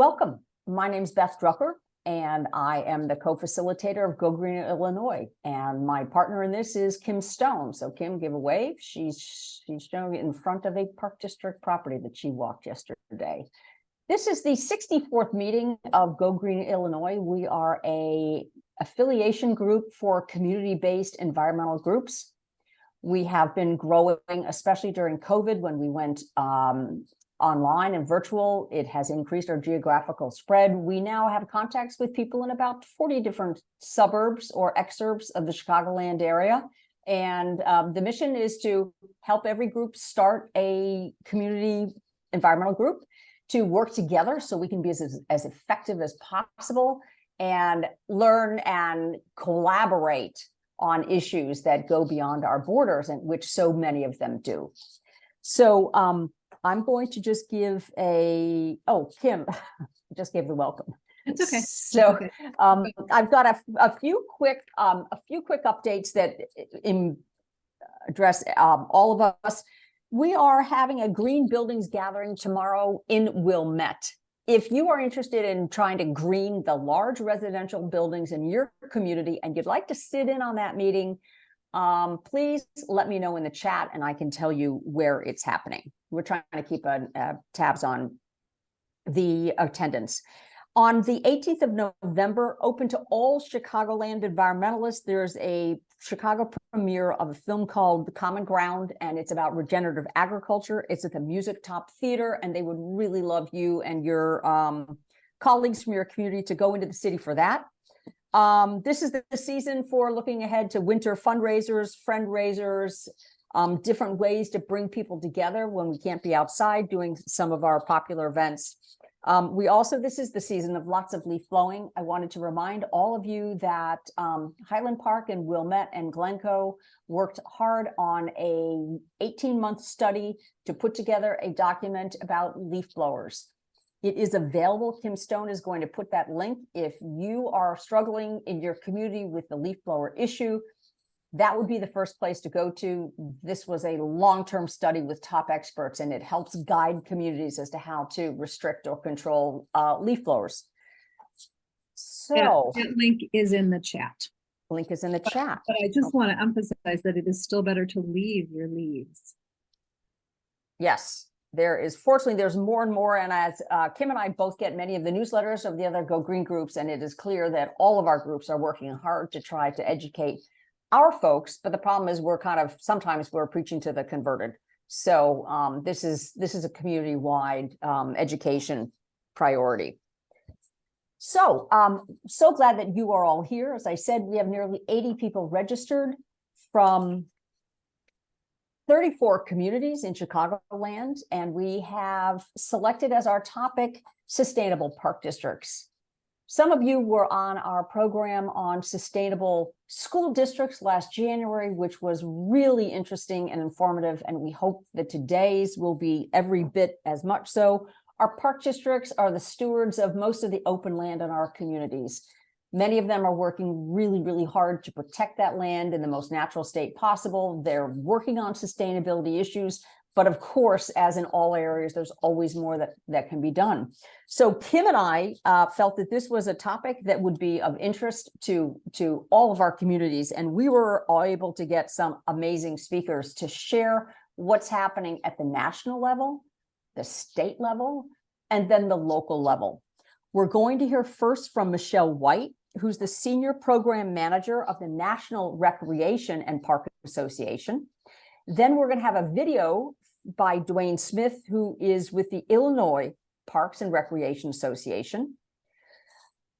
Welcome. My name's Beth Drucker, and I am the co-facilitator of Go Green Illinois. And my partner in this is Kim Stone. So Kim, give a wave. She's showing in front of a Park District property that she walked yesterday. This is the 64th meeting of Go Green Illinois. We are a affiliation group for community-based environmental groups. We have been growing, especially during COVID when we went online and virtual. It has increased our geographical spread. We now have contacts with people in about 40 different suburbs or exurbs of the Chicagoland area. And the mission is to help every group start a community environmental group to work together so we can be as effective as possible and learn and collaborate on issues that go beyond our borders, and which so many of them do. So I'm going to just give Kim just gave the welcome. It's okay. So okay. I've got a few quick updates that address all of us. We are having a green buildings gathering tomorrow in Wilmette. If you are interested in trying to green the large residential buildings in your community and you'd like to sit in on that meeting, please let me know in the chat and I can tell you where it's happening. We're trying to keep tabs on the attendance. On the 18th of November, open to all Chicagoland environmentalists, there's a Chicago premiere of a film called The Common Ground, and it's about regenerative agriculture. It's at the Music Top Theater, and they would really love you and your colleagues from your community to go into the city for that. This is the season for looking ahead to winter fundraisers, friend raisers, different ways to bring people together when we can't be outside doing some of our popular events. This is the season of lots of leaf blowing. I wanted to remind all of you that Highland Park and Wilmette and Glencoe worked hard on a 18-month study to put together a document about leaf blowers. It is available. Kim Stone is going to put that link. If you are struggling in your community with the leaf blower issue, that would be the first place to go to. This was a long-term study with top experts, and it helps guide communities as to how to restrict or control leaf blowers. So that link is in the chat. Link is in the chat. But I just want to emphasize that it is still better to leave your leaves. Yes. Fortunately, there's more and more. And as Kim and I both get many of the newsletters of the other Go Green groups, and it is clear that all of our groups are working hard to try to educate our folks. But the problem is sometimes we're preaching to the converted. So this is a community-wide education priority. So so glad that you are all here. As I said, we have nearly 80 people registered from 34 communities in Chicagoland, and we have selected as our topic sustainable park districts. Some of you were on our program on sustainable school districts last January, which was really interesting and informative, and we hope that today's will be every bit as much so. Our park districts are the stewards of most of the open land in our communities. Many of them are working really, really hard to protect that land in the most natural state possible. They're working on sustainability issues, but of course, as in all areas, there's always more that can be done. So Kim and I felt that this was a topic that would be of interest to all of our communities, and we were all able to get some amazing speakers to share what's happening at the national level, the state level, and then the local level. We're going to hear first from Michele White, who's the Senior Program Manager of the National Recreation and Park Association. Then we're going to have a video by Duane Smith, who is with the Illinois Parks and Recreation Association.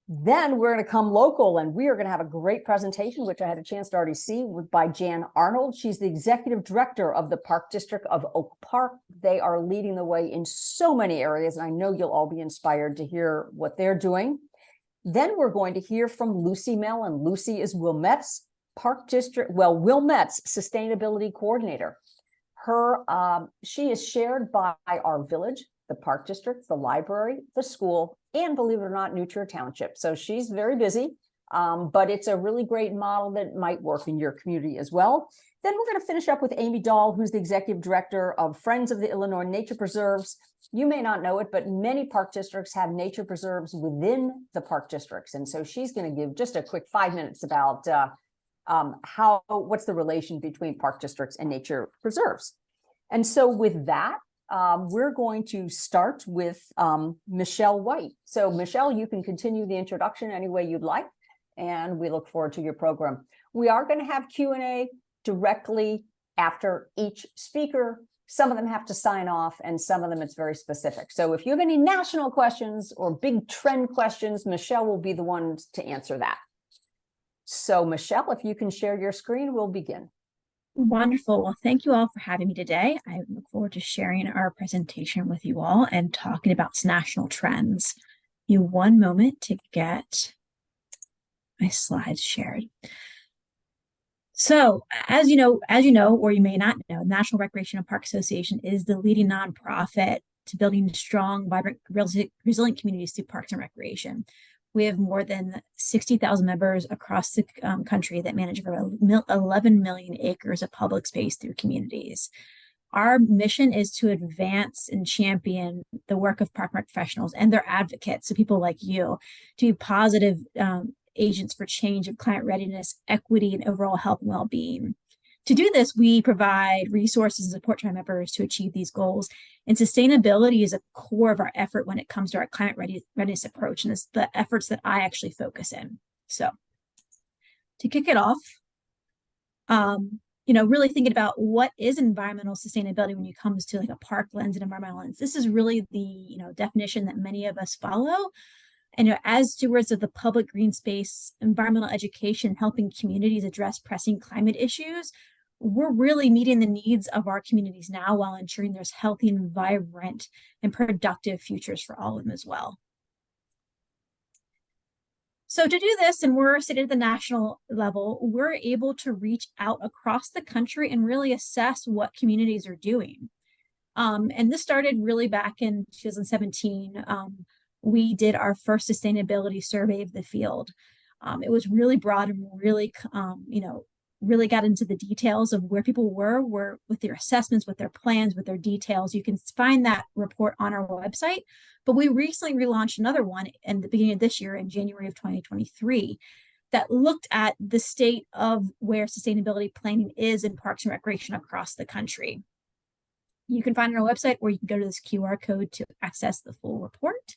Then we're going to come local, and we are going to have a great presentation, which I had a chance to already see, by Jan Arnold. She's the Executive Director of the Park District of Oak Park. They are leading the way in so many areas, and I know you'll all be inspired to hear what they're doing. Then we're going to hear from Lucy Mellen. Lucy is Wilmette's Wilmette's Sustainability Coordinator. She is shared by our village, the Park District, the library, the school, and believe it or not, New Trier Township. So she's very busy, but it's a really great model that might work in your community as well. Then we're going to finish up with Amy Dahl, who's the executive director of Friends of the Illinois Nature Preserves. You may not know it, but many park districts have nature preserves within the park districts. And so she's going to give just a quick 5 minutes about what's the relation between park districts and nature preserves. And so with that, we're going to start with Michele White. So Michele, you can continue the introduction any way you'd like, and we look forward to your program. We are going to have Q&A directly after each speaker. Some of them have to sign off, and some of them it's very specific. So if you have any national questions or big trend questions, Michele will be the one to answer that. So Michele, if you can share your screen, we'll begin. Wonderful. Well, thank you all for having me today. I look forward to sharing our presentation with you all and talking about national trends. Give you one moment to get my slides shared. So, as you know, or you may not know, National Recreation and Park Association is the leading nonprofit to building strong, vibrant, resilient communities through parks and recreation. We have more than 60,000 members across the country that manage over 11 million acres of public space through communities. Our mission is to advance and champion the work of park professionals and their advocates, so people like you, to be positive agents for change of climate readiness, equity, and overall health and well-being. To do this, we provide resources and support to our members to achieve these goals. And sustainability is a core of our effort when it comes to our climate readiness approach. And it's the efforts that I actually focus in. So to kick it off, really thinking about what is environmental sustainability when it comes to like a park lens and environmental lens. This is really the definition that many of us follow. And as stewards of the public green space, environmental education, helping communities address pressing climate issues, we're really meeting the needs of our communities now while ensuring there's healthy and vibrant and productive futures for all of them as well. So to do this, and we're sitting at the national level, we're able to reach out across the country and really assess what communities are doing. And this started really back in 2017. We did our first sustainability survey of the field. It was really broad and really, really got into the details of where people were with their assessments, with their plans, with their details. You can find that report on our website, but we recently relaunched another one in the beginning of this year in January of 2023 that looked at the state of where sustainability planning is in parks and recreation across the country. You can find it on our website, or you can go to this QR code to access the full report.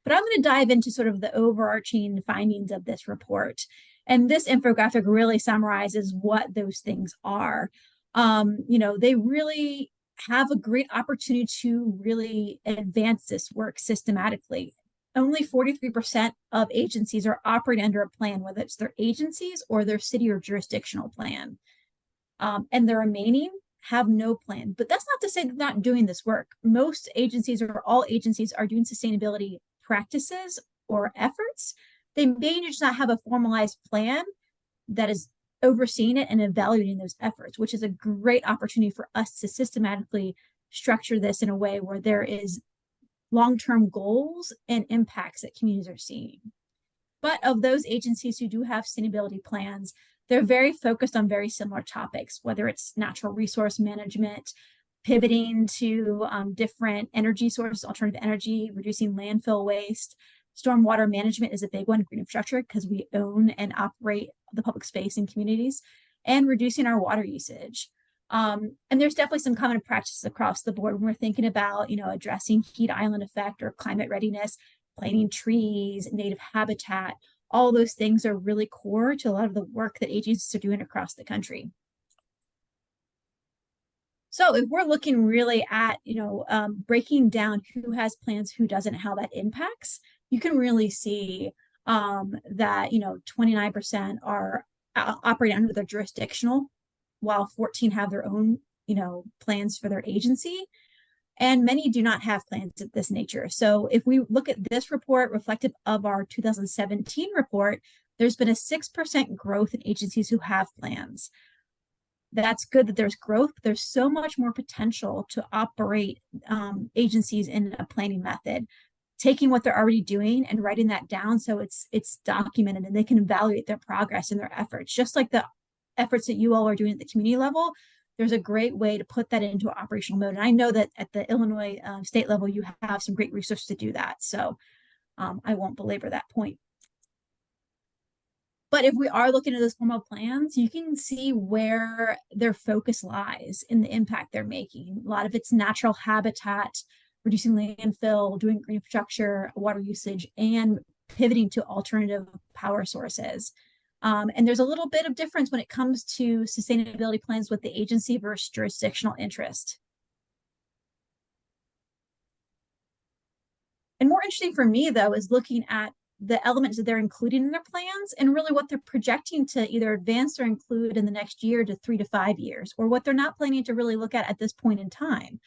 But I'm going to dive into sort of the overarching findings of this report. And this infographic really summarizes what those things are. They really have a great opportunity to really advance this work systematically. Only 43% of agencies are operating under a plan, whether it's their agencies or their city or jurisdictional plan. And the remaining have no plan. But that's not to say they're not doing this work. Most agencies, or all agencies, are doing sustainability practices or efforts. They may just not have a formalized plan that is overseeing it and evaluating those efforts, which is a great opportunity for us to systematically structure this in a way where there is long-term goals and impacts that communities are seeing. But of those agencies who do have sustainability plans, they're very focused on very similar topics, whether it's natural resource management, pivoting to different energy sources, alternative energy, reducing landfill waste. Stormwater management is a big one, green infrastructure, because we own and operate the public space in communities, and reducing our water usage. And there's definitely some common practices across the board when we're thinking about, addressing heat island effect or climate readiness, planting trees, native habitat. All those things are really core to a lot of the work that agencies are doing across the country. So if we're looking really at, breaking down who has plans, who doesn't, how that impacts, you can really see that, 29% are operating under their jurisdictional, while 14 have their own, plans for their agency. And many do not have plans of this nature. So if we look at this report reflective of our 2017 report, there's been a 6% growth in agencies who have plans. That's good that there's growth, but there's so much more potential to operate agencies in a planning method, taking what they're already doing and writing that down so it's documented and they can evaluate their progress and their efforts, just like the efforts that you all are doing at the community level, there's a great way to put that into operational mode. And I know that at the Illinois state level, you have some great resources to do that. So I won't belabor that point. But if we are looking at those formal plans, you can see where their focus lies in the impact they're making. A lot of it's natural habitat, reducing landfill, doing green infrastructure, water usage, and pivoting to alternative power sources. And there's a little bit of difference when it comes to sustainability plans with the agency versus jurisdictional interest. And more interesting for me, though, is looking at the elements that they're including in their plans and really what they're projecting to either advance or include in the next year to 3 to 5 years, or what they're not planning to really look at this point in time.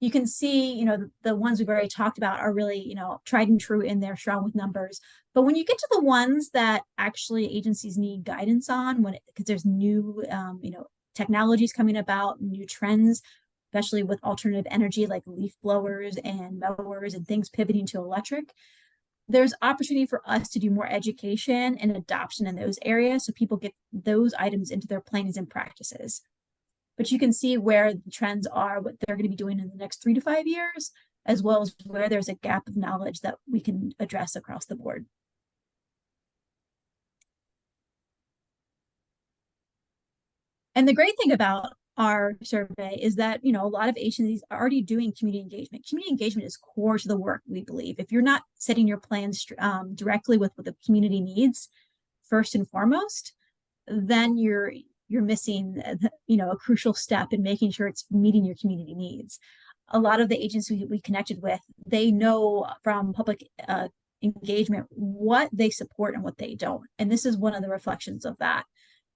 You can see, you know, the ones we've already talked about are really, you know, tried and true in there, strong with numbers. But when you get to the ones that actually agencies need guidance on, because there's new, you know, technologies coming about, new trends, especially with alternative energy like leaf blowers and mowers and things pivoting to electric, there's opportunity for us to do more education and adoption in those areas so people get those items into their plannings and practices. But you can see where the trends are, what they're going to be doing in the next 3 to 5 years, as well as where there's a gap of knowledge that we can address across the board. And the great thing about our survey is that, you know, a lot of agencies are already doing community engagement. Community engagement is core to the work, we believe. If you're not setting your plans directly with what the community needs first and foremost, then you're missing, you know, a crucial step in making sure it's meeting your community needs. A lot of the agencies we connected with, they know from public engagement what they support and what they don't. And this is one of the reflections of that.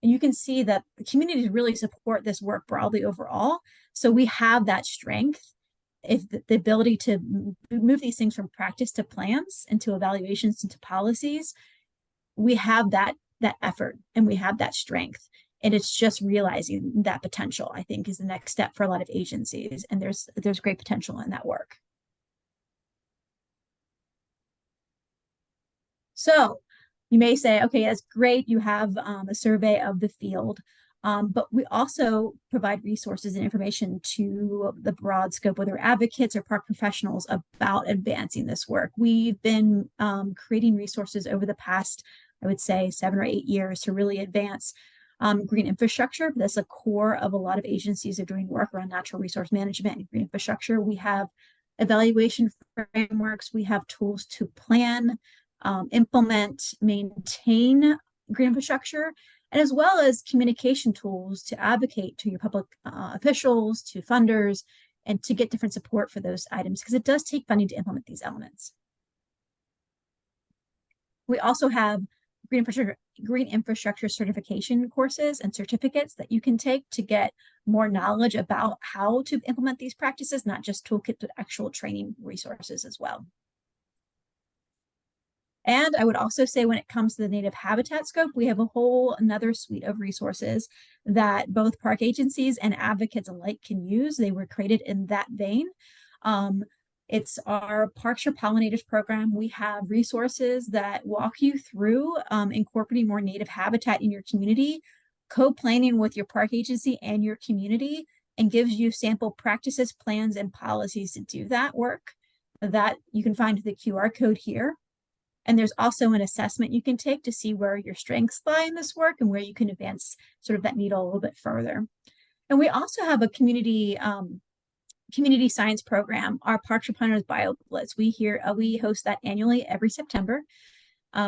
And you can see that the communities really support this work broadly overall. So we have that strength, if the ability to move these things from practice to plans, into evaluations, into policies. We have that effort and we have that strength. And it's just realizing that potential, I think, is the next step for a lot of agencies. And there's great potential in that work. So you may say, okay, that's great. You have a survey of the field, but we also provide resources and information to the broad scope, whether advocates or park professionals, about advancing this work. We've been creating resources over the past, I would say, 7 or 8 years to really advance green infrastructure. That's a core of a lot of agencies that are doing work around natural resource management and green infrastructure. We have evaluation frameworks. We have tools to plan, implement, maintain green infrastructure, and as well as communication tools to advocate to your public officials, to funders, and to get different support for those items, because it does take funding to implement these elements. We also have green infrastructure certification courses and certificates that you can take to get more knowledge about how to implement these practices, not just toolkit, but actual training resources as well. And I would also say, when it comes to the native habitat scope, we have a whole another suite of resources that both park agencies and advocates alike can use. They were created in that vein. It's our Parks for Pollinators program. We have resources that walk you through incorporating more native habitat in your community, co-planning with your park agency and your community, and gives you sample practices, plans, and policies to do that work. That you can find the QR code here. And there's also an assessment you can take to see where your strengths lie in this work and where you can advance sort of that needle a little bit further. And we also have a community science program, our Parks for Pollinators Bio Blitz. We host that annually every September.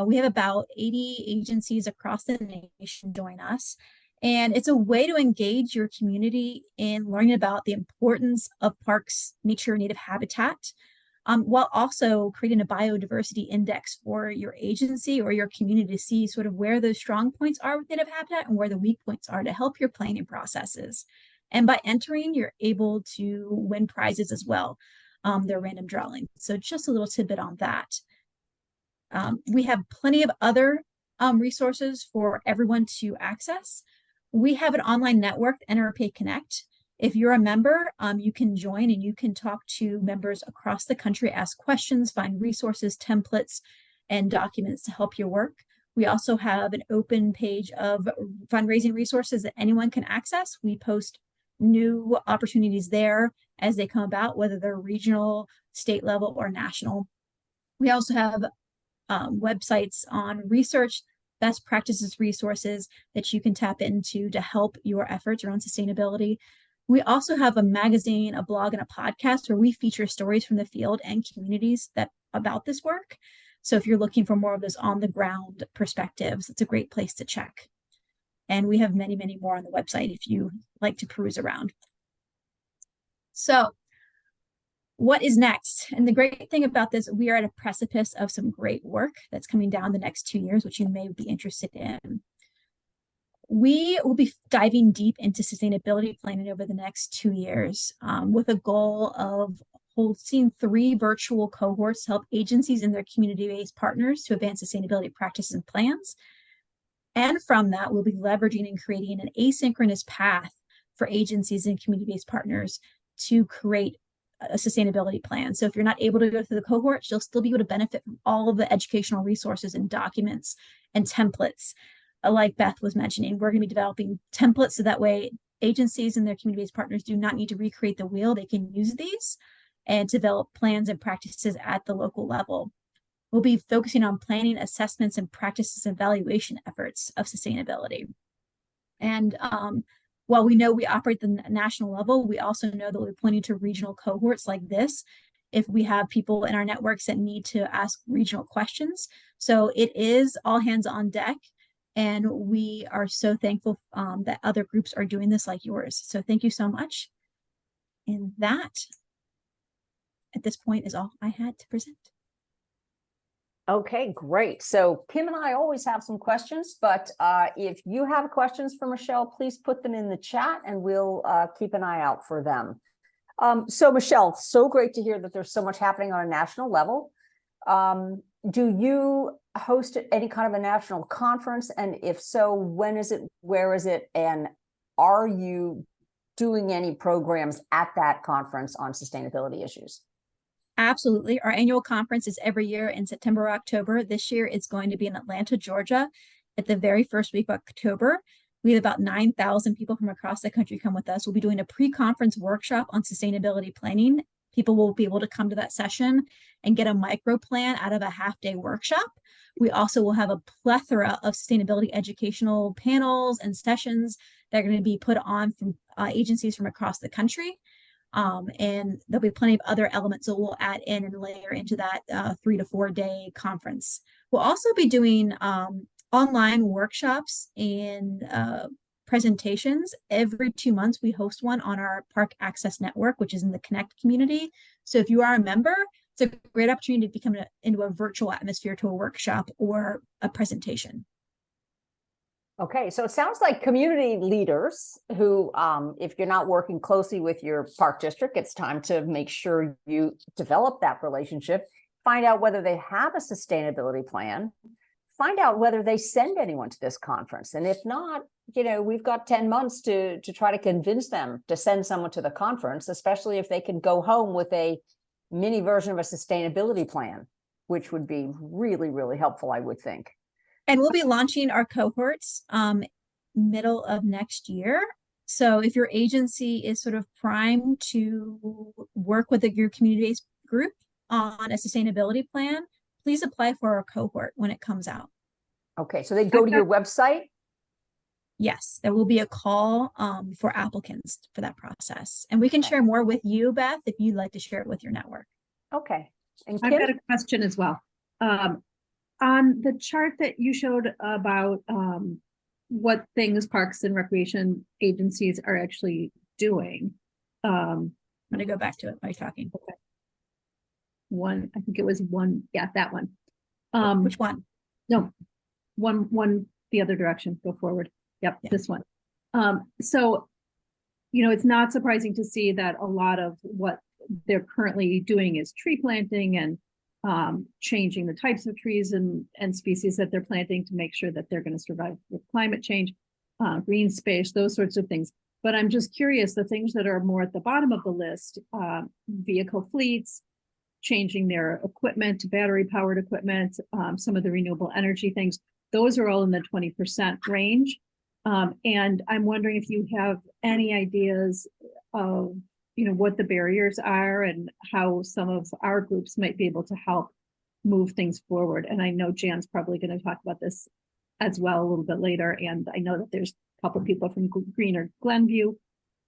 We have about 80 agencies across the nation join us. And it's a way to engage your community in learning about the importance of parks, nature, native habitat, while also creating a biodiversity index for your agency or your community to see sort of where those strong points are with native habitat and where the weak points are to help your planning processes. And by entering, you're able to win prizes as well. They're random drawing. So just a little tidbit on that. We have plenty of other resources for everyone to access. We have an online network, NRPA Connect. If you're a member, you can join and you can talk to members across the country, ask questions, find resources, templates, and documents to help your work. We also have an open page of fundraising resources that anyone can access. We post new opportunities there as they come about, whether they're regional, state level, or national. We also have websites on research, best practices resources that you can tap into to help your efforts around sustainability. We also have a magazine, a blog, and a podcast where we feature stories from the field and communities about this work. So if you're looking for more of those on the ground perspectives, it's a great place to check. And we have many, many more on the website if you like to peruse around. So what is next? And the great thing about this, we are at a precipice of some great work that's coming down the next 2 years, which you may be interested in. We will be diving deep into sustainability planning over the next 2 years with a goal of hosting 3 virtual cohorts to help agencies and their community-based partners to advance sustainability practices and plans. And from that, we'll be leveraging and creating an asynchronous path for agencies and community-based partners to create a sustainability plan. So if you're not able to go through the cohorts, you'll still be able to benefit from all of the educational resources and documents and templates. Like Beth was mentioning, we're going to be developing templates so that way agencies and their community-based partners do not need to recreate the wheel. They can use these and develop plans and practices at the local level. We'll be focusing on planning, assessments, and practices and evaluation efforts of sustainability. And while we know we operate at the national level, we also know that we'll be pointing to regional cohorts like this if we have people in our networks that need to ask regional questions. So it is all hands on deck. And we are so thankful that other groups are doing this like yours. So thank you so much. And that, at this point, is all I had to present. Okay, great. So Kim and I always have some questions, but if you have questions for Michele, please put them in the chat and we'll keep an eye out for them. So Michele, so great to hear that there's so much happening on a national level. Do you host any kind of a national conference? And if so, when is it, where is it? And are you doing any programs at that conference on sustainability issues? Absolutely. Our annual conference is every year in September or October. This year, it's going to be in Atlanta, Georgia, at the very first week of October. We have about 9,000 people from across the country come with us. We'll be doing a pre-conference workshop on sustainability planning. People will be able to come to that session and get a micro plan out of a half-day workshop. We also will have a plethora of sustainability educational panels and sessions that are going to be put on from agencies from across the country. And there'll be plenty of other elements that we'll add in and layer into that 3 to 4 day conference. We'll also be doing online workshops and presentations. Every 2 months, we host one on our Park Access Network, which is in the Connect community. So if you are a member, it's a great opportunity to come into a virtual atmosphere to a workshop or a presentation. Okay, so it sounds like community leaders who, if you're not working closely with your park district, it's time to make sure you develop that relationship, find out whether they have a sustainability plan, find out whether they send anyone to this conference. And if not, we've got 10 months to try to convince them to send someone to the conference, especially if they can go home with a mini version of a sustainability plan, which would be really, really helpful, I would think. And we'll be launching our cohorts middle of next year. So if your agency is sort of primed to work with your community-based group on a sustainability plan, please apply for our cohort when it comes out. Okay, so they go to your website? Yes, there will be a call for applicants for that process. And we can share more with you, Beth, if you'd like to share it with your network. Okay. And I've Kim? got a question as well. On the chart that you showed about what things parks and recreation agencies are actually doing. I'm going to go back to it by talking. Okay. I think it was one. Yeah, that one. Which one? No, one, the other direction, go forward. Yep, yeah. This one. So, it's not surprising to see that a lot of what they're currently doing is tree planting and changing the types of trees and species that they're planting to make sure that they're going to survive with climate change, green space, those sorts of things. But I'm just curious, the things that are more at the bottom of the list, vehicle fleets, changing their equipment to battery powered equipment, some of the renewable energy things, those are all in the 20% range. And I'm wondering if you have any ideas of, what the barriers are and how some of our groups might be able to help move things forward. And I know Jan's probably going to talk about this as well a little bit later. And I know that there's a couple of people from Green or Glenview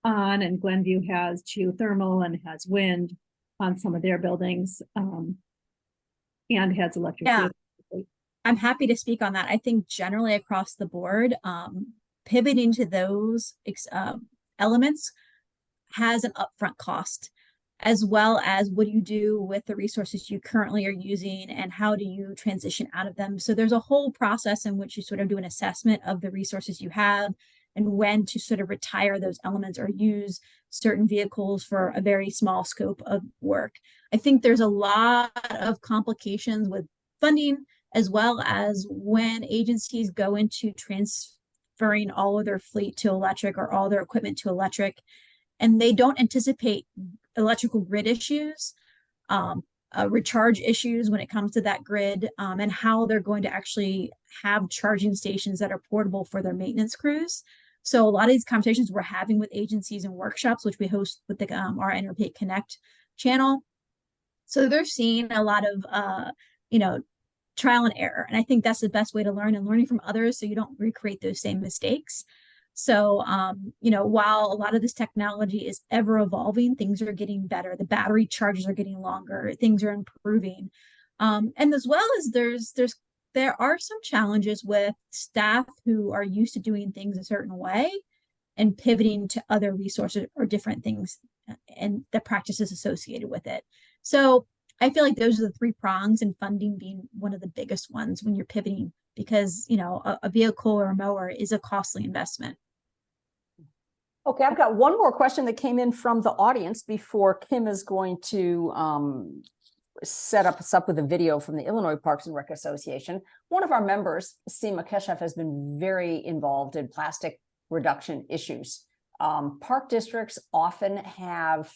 on, and Glenview has geothermal and has wind on some of their buildings, and has electric Yeah. vehicles. I'm happy to speak on that. I think generally across the board, pivoting to those elements has an upfront cost, as well as what do you do with the resources you currently are using and how do you transition out of them. So there's a whole process in which you sort of do an assessment of the resources you have and when to sort of retire those elements or use certain vehicles for a very small scope of work. I think there's a lot of complications with funding, as well as when agencies go into transferring all of their fleet to electric or all their equipment to electric, and they don't anticipate electrical grid issues, recharge issues when it comes to that grid, and how they're going to actually have charging stations that are portable for their maintenance crews. So a lot of these conversations we're having with agencies and workshops, which we host with the our Interpay Connect channel. So they're seeing a lot of trial and error. And I think that's the best way to learn, and learning from others so you don't recreate those same mistakes. So, while a lot of this technology is ever evolving, things are getting better. The battery charges are getting longer, things are improving. And as well as there are some challenges with staff who are used to doing things a certain way and pivoting to other resources or different things and the practices associated with it. So I feel like those are the three prongs, and funding being one of the biggest ones when you're pivoting, because, a vehicle or a mower is a costly investment. Okay, I've got one more question that came in from the audience before Kim is going to set us up with a video from the Illinois Parks and Rec Association. One of our members, Seema Keshev, has been very involved in plastic reduction issues. Park districts often have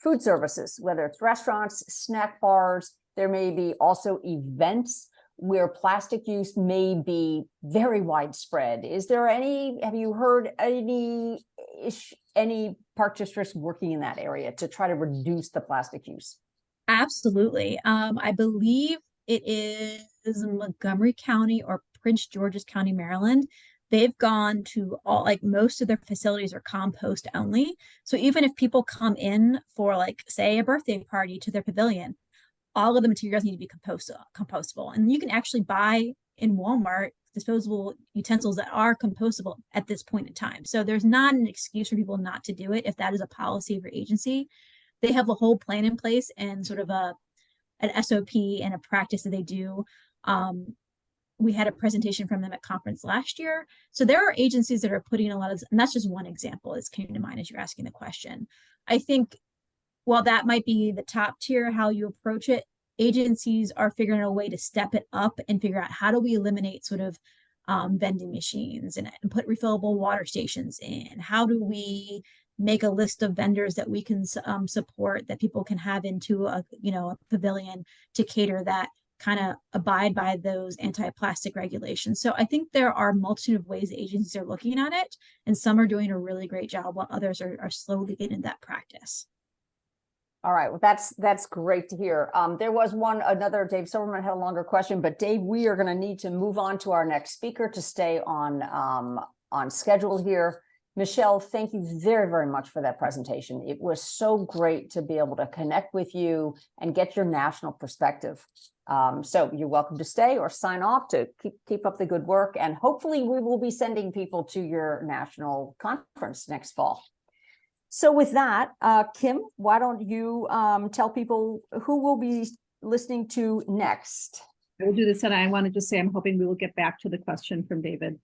food services, whether it's restaurants, snack bars. There may be also events where plastic use may be very widespread. Have you heard any park districts working in that area to try to reduce the plastic use? Absolutely. I believe it is Montgomery County or Prince George's County, Maryland. They've gone to all, like, most of their facilities are compost only. So even if people come in for, like, say, a birthday party to their pavilion, all of the materials need to be compostable. And you can actually buy in Walmart disposable utensils that are compostable at this point in time. So there's not an excuse for people not to do it if that is a policy of your agency. They have a whole plan in place and sort of an SOP and a practice that they do. We had a presentation from them at conference last year. So there are agencies that are putting a lot of, and that's just one example that came to mind as you're asking the question. I think while that might be the top tier, how you approach it, agencies are figuring out a way to step it up and figure out how do we eliminate sort of vending machines and put refillable water stations in? How do we make a list of vendors that we can support that people can have into a pavilion to cater that kind of abide by those anti-plastic regulations. So I think there are a multitude of ways that agencies are looking at it, and some are doing a really great job while others are slowly getting into that practice. All right, well, that's great to hear. There was another, Dave Silverman had a longer question, but Dave, we are going to need to move on to our next speaker to stay on schedule here. Michele, thank you very, very much for that presentation. It was so great to be able to connect with you and get your national perspective. So you're welcome to stay or sign off to keep up the good work. And hopefully we will be sending people to your national conference next fall. So with that, Kim, why don't you tell people who we'll be listening to next? I will do this, and I want to just say I'm hoping we will get back to the question from David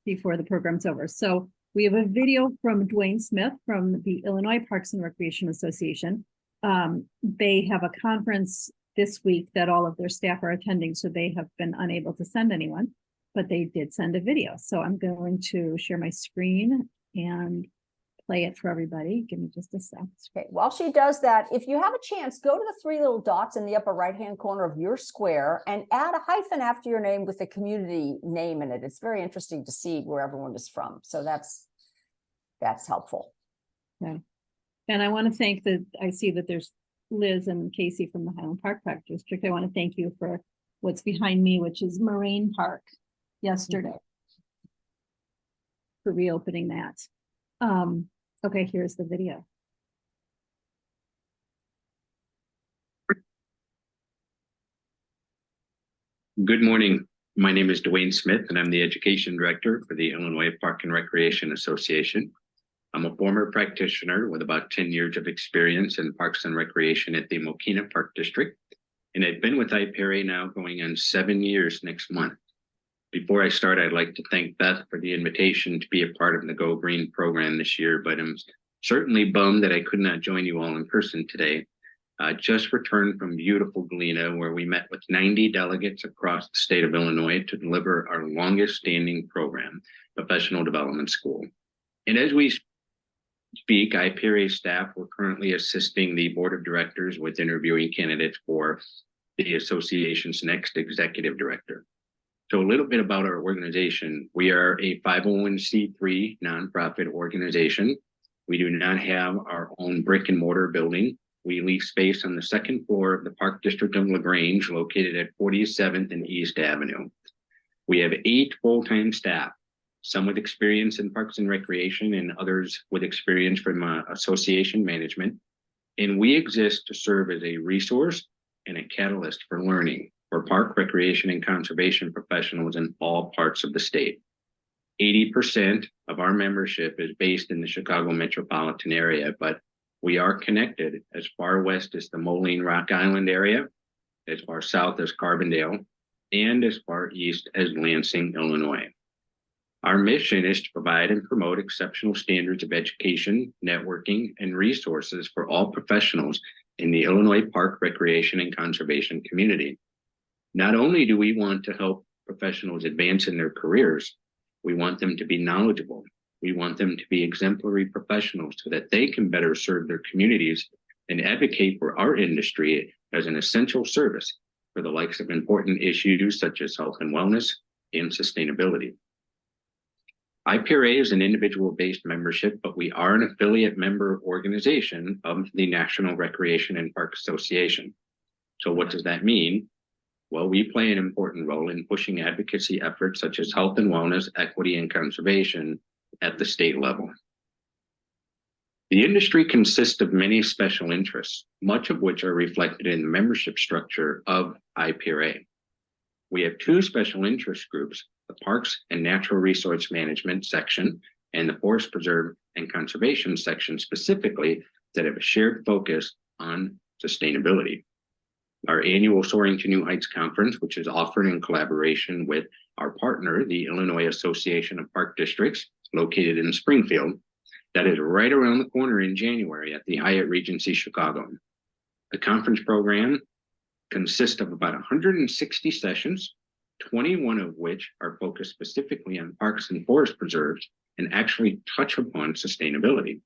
before the program's over. So we have a video from Duane Smith from the Illinois Parks and Recreation Association. They have a conference this week that all of their staff are attending, so they have been unable to send anyone, but they did send a video. So I'm going to share my screen and play it for everybody. Give me just a sec. Okay, while she does that, if you have a chance, go to the three little dots in the upper right-hand corner of your square and add a hyphen after your name with a community name in it. It's very interesting to see where everyone is from. So that's helpful. Okay. And I want to thank I see that there's Liz and Casey from the Highland Park District. I want to thank you for what's behind me, which is Moraine Park yesterday, for reopening that. Okay, here's the video. Good morning. My name is Duane Smith, and I'm the Education Director for the Illinois Park and Recreation Association. I'm a former practitioner with about 10 years of experience in Parks and Recreation at the Mokina Park District, and I've been with IPRA now going on 7 years next month. Before I start, I'd like to thank Beth for the invitation to be a part of the Go Green program this year, but I'm certainly bummed that I could not join you all in person today. Just returned from beautiful Galena, where we met with 90 delegates across the state of Illinois to deliver our longest standing program, Professional Development School. And as we speak, IPRA staff were currently assisting the board of directors with interviewing candidates for the association's next executive director. So a little bit about our organization. We are a 501c3 nonprofit organization. We do not have our own brick and mortar building. We lease space on the second floor of the Park District of LaGrange, located at 47th and East Avenue. We have 8 full-time staff, some with experience in Parks and Recreation and others with experience from association management. And we exist to serve as a resource and a catalyst for learning for park, recreation, and conservation professionals in all parts of the state. 80% of our membership is based in the Chicago metropolitan area, but we are connected as far west as the Moline Rock Island area, as far south as Carbondale, and as far east as Lansing, Illinois. Our mission is to provide and promote exceptional standards of education, networking, and resources for all professionals in the Illinois park, recreation, and conservation community. Not only do we want to help professionals advance in their careers, we want them to be knowledgeable. We want them to be exemplary professionals so that they can better serve their communities and advocate for our industry as an essential service for the likes of important issues such as health and wellness and sustainability. IPRA is an individual-based membership, but we are an affiliate member organization of the National Recreation and Park Association. So what does that mean? Well, we play an important role in pushing advocacy efforts such as health and wellness, equity, and conservation at the state level. The industry consists of many special interests, much of which are reflected in the membership structure of IPRA. We have 2 special interest groups, the Parks and Natural Resource Management section and the Forest Preserve and Conservation section specifically, that have a shared focus on sustainability. Our annual Soaring to New Heights conference, which is offered in collaboration with our partner, the Illinois Association of Park Districts, located in Springfield, that is right around the corner in January at the Hyatt Regency Chicago. The conference program consists of about 160 sessions, 21 of which are focused specifically on parks and forest preserves and actually touch upon sustainability.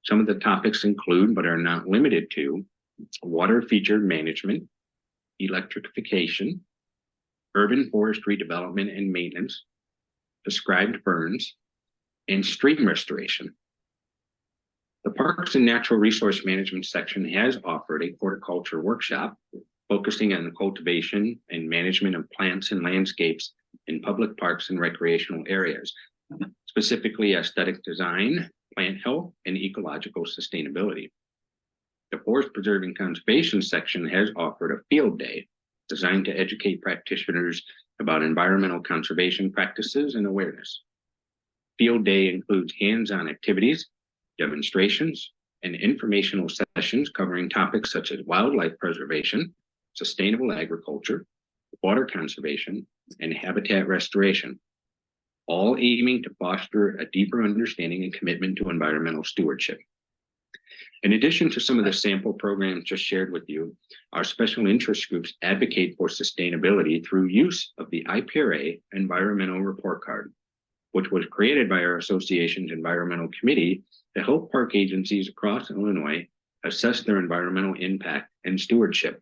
Some of the topics include, but are not limited to, water feature management, electrification, urban forestry development and maintenance, described burns, and stream restoration. The Parks and Natural Resource Management section has offered a horticulture workshop focusing on the cultivation and management of plants and landscapes in public parks and recreational areas, specifically aesthetic design, plant health, and ecological sustainability. The Forest Preserve and Conservation section has offered a field day designed to educate practitioners about environmental conservation practices and awareness. Field day includes hands-on activities, demonstrations, and informational sessions covering topics such as wildlife preservation, sustainable agriculture, water conservation, and habitat restoration, all aiming to foster a deeper understanding and commitment to environmental stewardship. In addition to some of the sample programs just shared with you, our special interest groups advocate for sustainability through use of the IPRA Environmental Report Card, which was created by our association's environmental committee to help park agencies across Illinois assess their environmental impact and stewardship.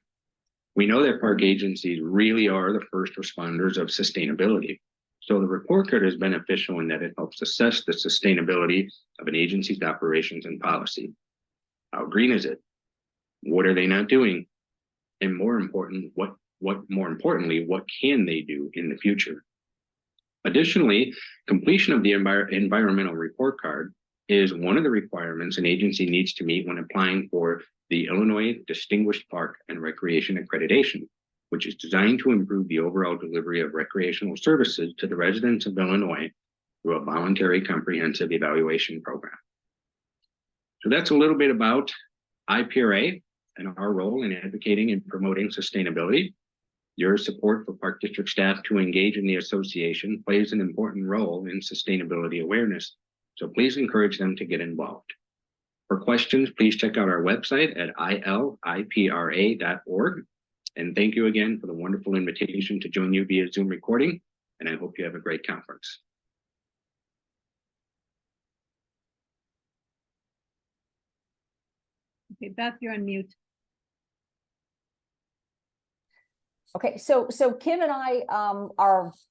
We know that park agencies really are the first responders of sustainability. So the report card is beneficial in that it helps assess the sustainability of an agency's operations and policy. How green is it? What are they not doing? And more importantly, what can they do in the future? Additionally, completion of the environmental report card is one of the requirements an agency needs to meet when applying for the Illinois Distinguished Park and Recreation Accreditation, which is designed to improve the overall delivery of recreational services to the residents of Illinois through a voluntary comprehensive evaluation program. So that's a little bit about IPRA and our role in advocating and promoting sustainability. Your support for Park District staff to engage in the association plays an important role in sustainability awareness, so please encourage them to get involved. For questions, please check out our website at ilipra.org. And thank you again for the wonderful invitation to join you via Zoom recording, and I hope you have a great conference. Okay, Beth, you're on mute. Okay, so Kim and I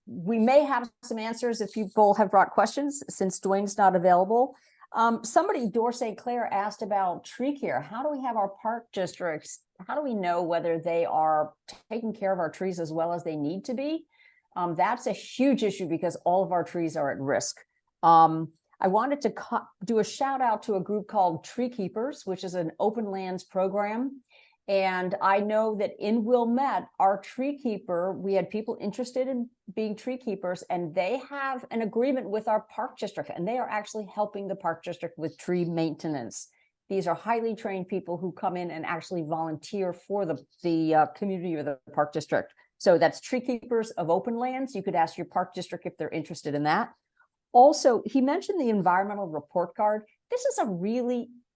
we may have some answers if people have brought questions since Duane's not available. Somebody, Dorsey Claire, asked about tree care. How do we have our park districts? How do we know whether they are taking care of our trees as well as they need to be? That's a huge issue because all of our trees are at risk. I wanted to do a shout out to a group called Tree Keepers, which is an open lands program. And I know that in Wilmette, our tree keeper, we had people interested in being tree keepers, and they have an agreement with our park district, and they are actually helping the park district with tree maintenance. These are highly trained people who come in and actually volunteer for the community or the park district. So that's Tree Keepers of Open Lands. You could ask your park district if they're interested in that. Also, he mentioned the environmental report card. This is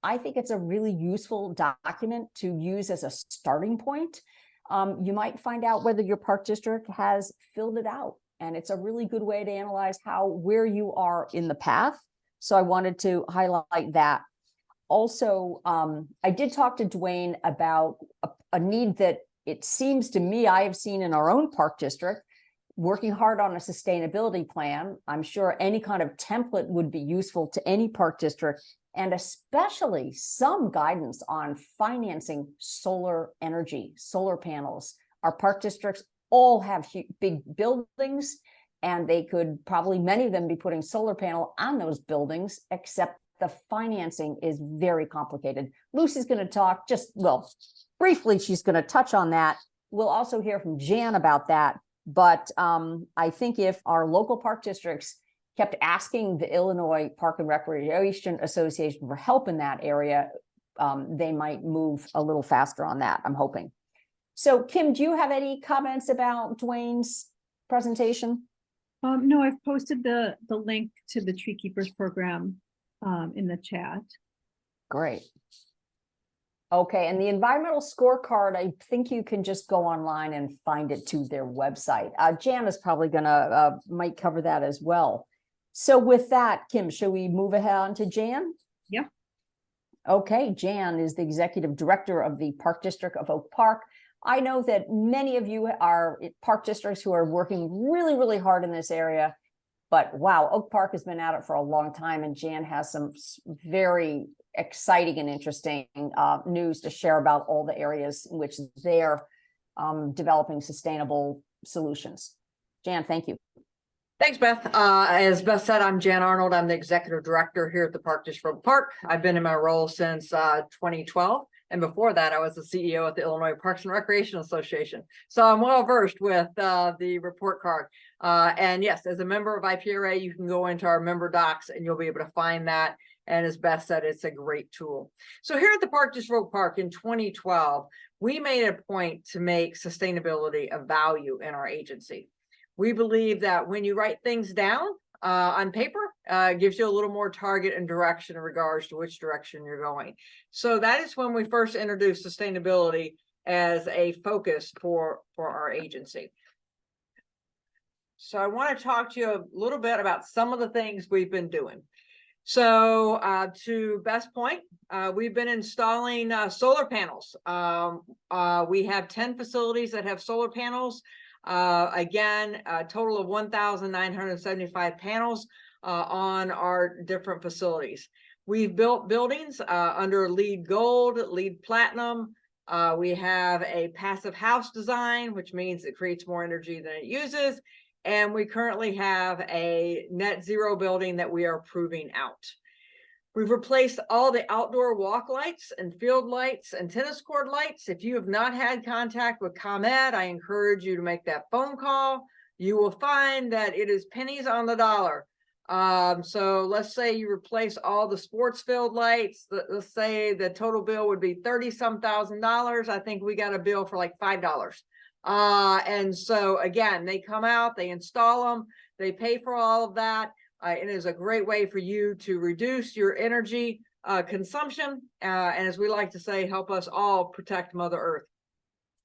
I think it's a really useful document to use as a starting point. You might find out whether your park district has filled it out, and it's a really good way to analyze where you are in the path. So I wanted to highlight that. Also, I did talk to Duane about a need that it seems to me I have seen in our own park district, working hard on a sustainability plan. I'm sure any kind of template would be useful to any park district, and especially some guidance on financing solar energy, solar panels. Our park districts all have big buildings, and they could probably, many of them, be putting solar panel on those buildings, except the financing is very complicated. Lucy's going to talk briefly, she's going to touch on that. We'll also hear from Jan about that. But I think if our local park districts kept asking the Illinois Park and Recreation Association for help in that area, they might move a little faster on that, I'm hoping. So Kim, do you have any comments about Duane's presentation? No, I've posted the link to the Tree Keepers program in the chat. Great. Okay, and the environmental scorecard, I think you can just go online and find it to their website. Jan is probably gonna might cover that as well. So with that, Kim, should we move ahead on to Jan? Yeah. Okay, Jan is the executive director of the Park District of Oak Park. I know that many of you are park districts who are working really, really hard in this area, but wow, Oak Park has been at it for a long time, and Jan has some very exciting and interesting news to share about all the areas in which they're developing sustainable solutions. Jan, thank you. Thanks, Beth. As Beth said, I'm Jan Arnold. I'm the executive director here at the Park District Park. I've been in my role since 2012. And before that, I was the CEO at the Illinois Parks and Recreation Association. So I'm well versed with the report card. And yes, as a member of IPRA, you can go into our member docs and you'll be able to find that. And as Beth said, it's a great tool. So here at the Park District Park in 2012, we made a point to make sustainability a value in our agency. We believe that when you write things down on paper, it gives you a little more target and direction in regards to which direction you're going. So that is when we first introduced sustainability as a focus for our agency. So I want to talk to you a little bit about some of the things we've been doing. So to best point, we've been installing solar panels. We have 10 facilities that have solar panels. Again, a total of 1,975 panels on our different facilities. We've built buildings under LEED Gold, LEED Platinum. We have a passive house design, which means it creates more energy than it uses. And we currently have a net zero building that we are proving out. We've replaced all the outdoor walk lights and field lights and tennis court lights. If you have not had contact with ComEd, I encourage you to make that phone call. You will find that it is pennies on the dollar. So let's say you replace all the sports field lights. Let's say the total bill would be $30-some thousand. I think we got a bill for like $5. And so again, they come out, they install them, they pay for all of that. It is a great way for you to reduce your energy consumption. And as we like to say, help us all protect Mother Earth.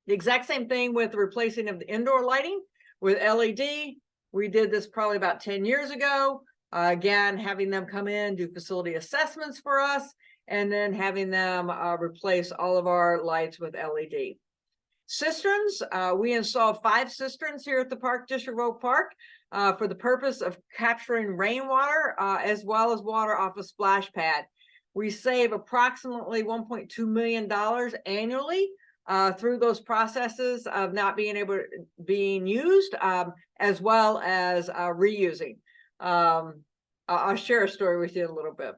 The exact same thing with the replacing of the indoor lighting with LED. We did this probably about 10 years ago. Again, having them come in, do facility assessments for us, and then having them replace all of our lights with LED. Cisterns, we installed 5 cisterns here at the Park District of Oak Park for the purpose of capturing rainwater as well as water off a splash pad. We save approximately $1.2 million annually through those processes of not being used as well as reusing. I'll share a story with you in a little bit,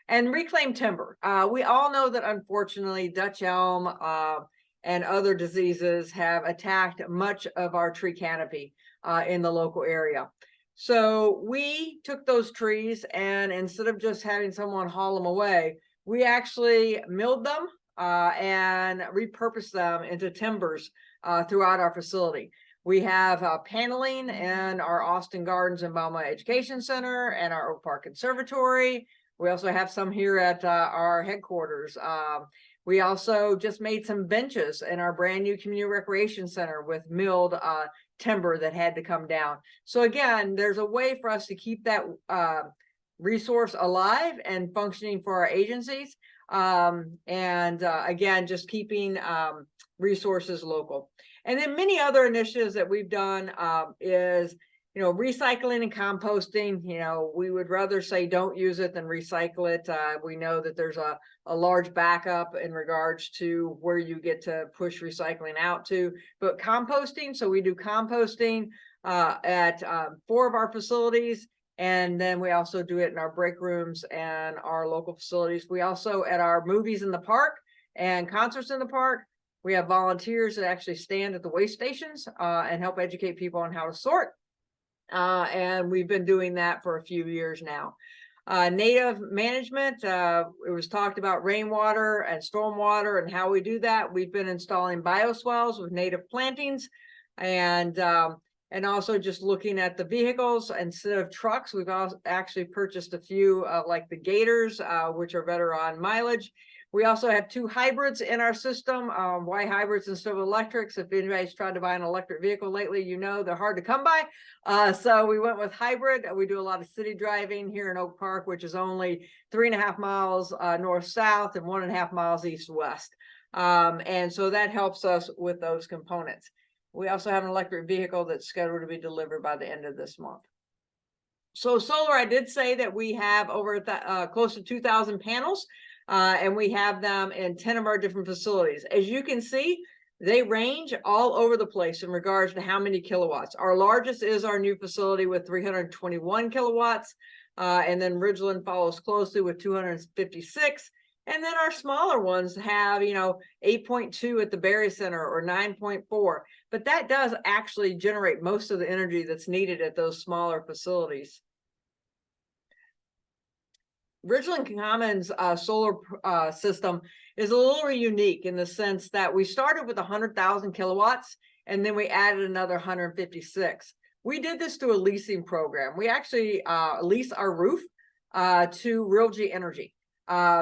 and reclaimed timber. We all know that unfortunately Dutch elm and other diseases have attacked much of our tree canopy in the local area. So we took those trees, and instead of just having someone haul them away, we actually milled them and repurposed them into timbers throughout our facility. We have paneling in our Austin Gardens and Belmont Education Center and our Oak Park Conservatory. We also have some here at our headquarters. We also just made some benches in our brand new community recreation center with milled timber that had to come down. So again, there's a way for us to keep that resource alive and functioning for our agencies. Again, just keeping resources local. And then many other initiatives that we've done is, recycling and composting. We would rather say don't use it than recycle it. We know that there's a large backup in regards to where you get to push recycling out to, but composting. So we do composting at 4 of our facilities. And then we also do it in our break rooms and our local facilities. We also, at our movies in the park and concerts in the park, we have volunteers that actually stand at the waste stations and help educate people on how to sort. And we've been doing that for a few years now. Native management, it was talked about rainwater and stormwater and how we do that. We've been installing bioswales with native plantings, and also just looking at the vehicles instead of trucks. We've also actually purchased a few like the Gators, which are better on mileage. We also have 2 hybrids in our system. Why hybrids instead of electrics? If anybody's tried to buy an electric vehicle lately, they're hard to come by. So we went with hybrid. We do a lot of city driving here in Oak Park, which is only 3.5 miles north-south and 1.5 miles east-west. And so that helps us with those components. We also have an electric vehicle that's scheduled to be delivered by the end of this month. So solar, I did say that we have over close to 2,000 panels. And we have them in 10 of our different facilities. As you can see, they range all over the place in regards to how many kilowatts. Our largest is our new facility with 321 kilowatts. And then Ridgeland follows closely with 256. And then our smaller ones have, 8.2 at the Berry Center or 9.4. But that does actually generate most of the energy that's needed at those smaller facilities. Ridgeland Commons solar system is a little unique in the sense that we started with 100,000 kilowatts and then we added another 156. We did this through a leasing program. We actually lease our roof to Realgy Energy.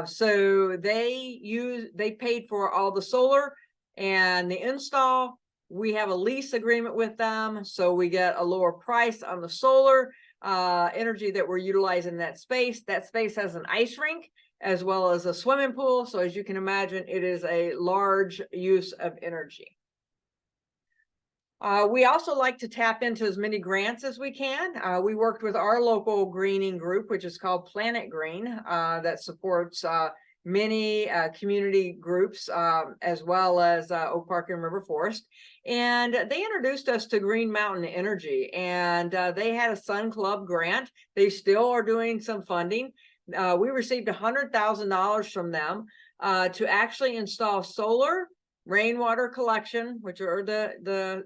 So they paid for all the solar and the install. We have a lease agreement with them, so we get a lower price on the solar. energy that we're utilizing in that space. That space has an ice rink as well as a swimming pool. So as you can imagine, it is a large use of energy. We also like to tap into as many grants as we can. We worked with our local greening group, which is called Planet Green, that supports many community groups, as well as Oak Park and River Forest. And they introduced us to Green Mountain Energy, and they had a Sun Club grant. They still are doing some funding. We received $100,000 from them to actually install solar, rainwater collection, which are the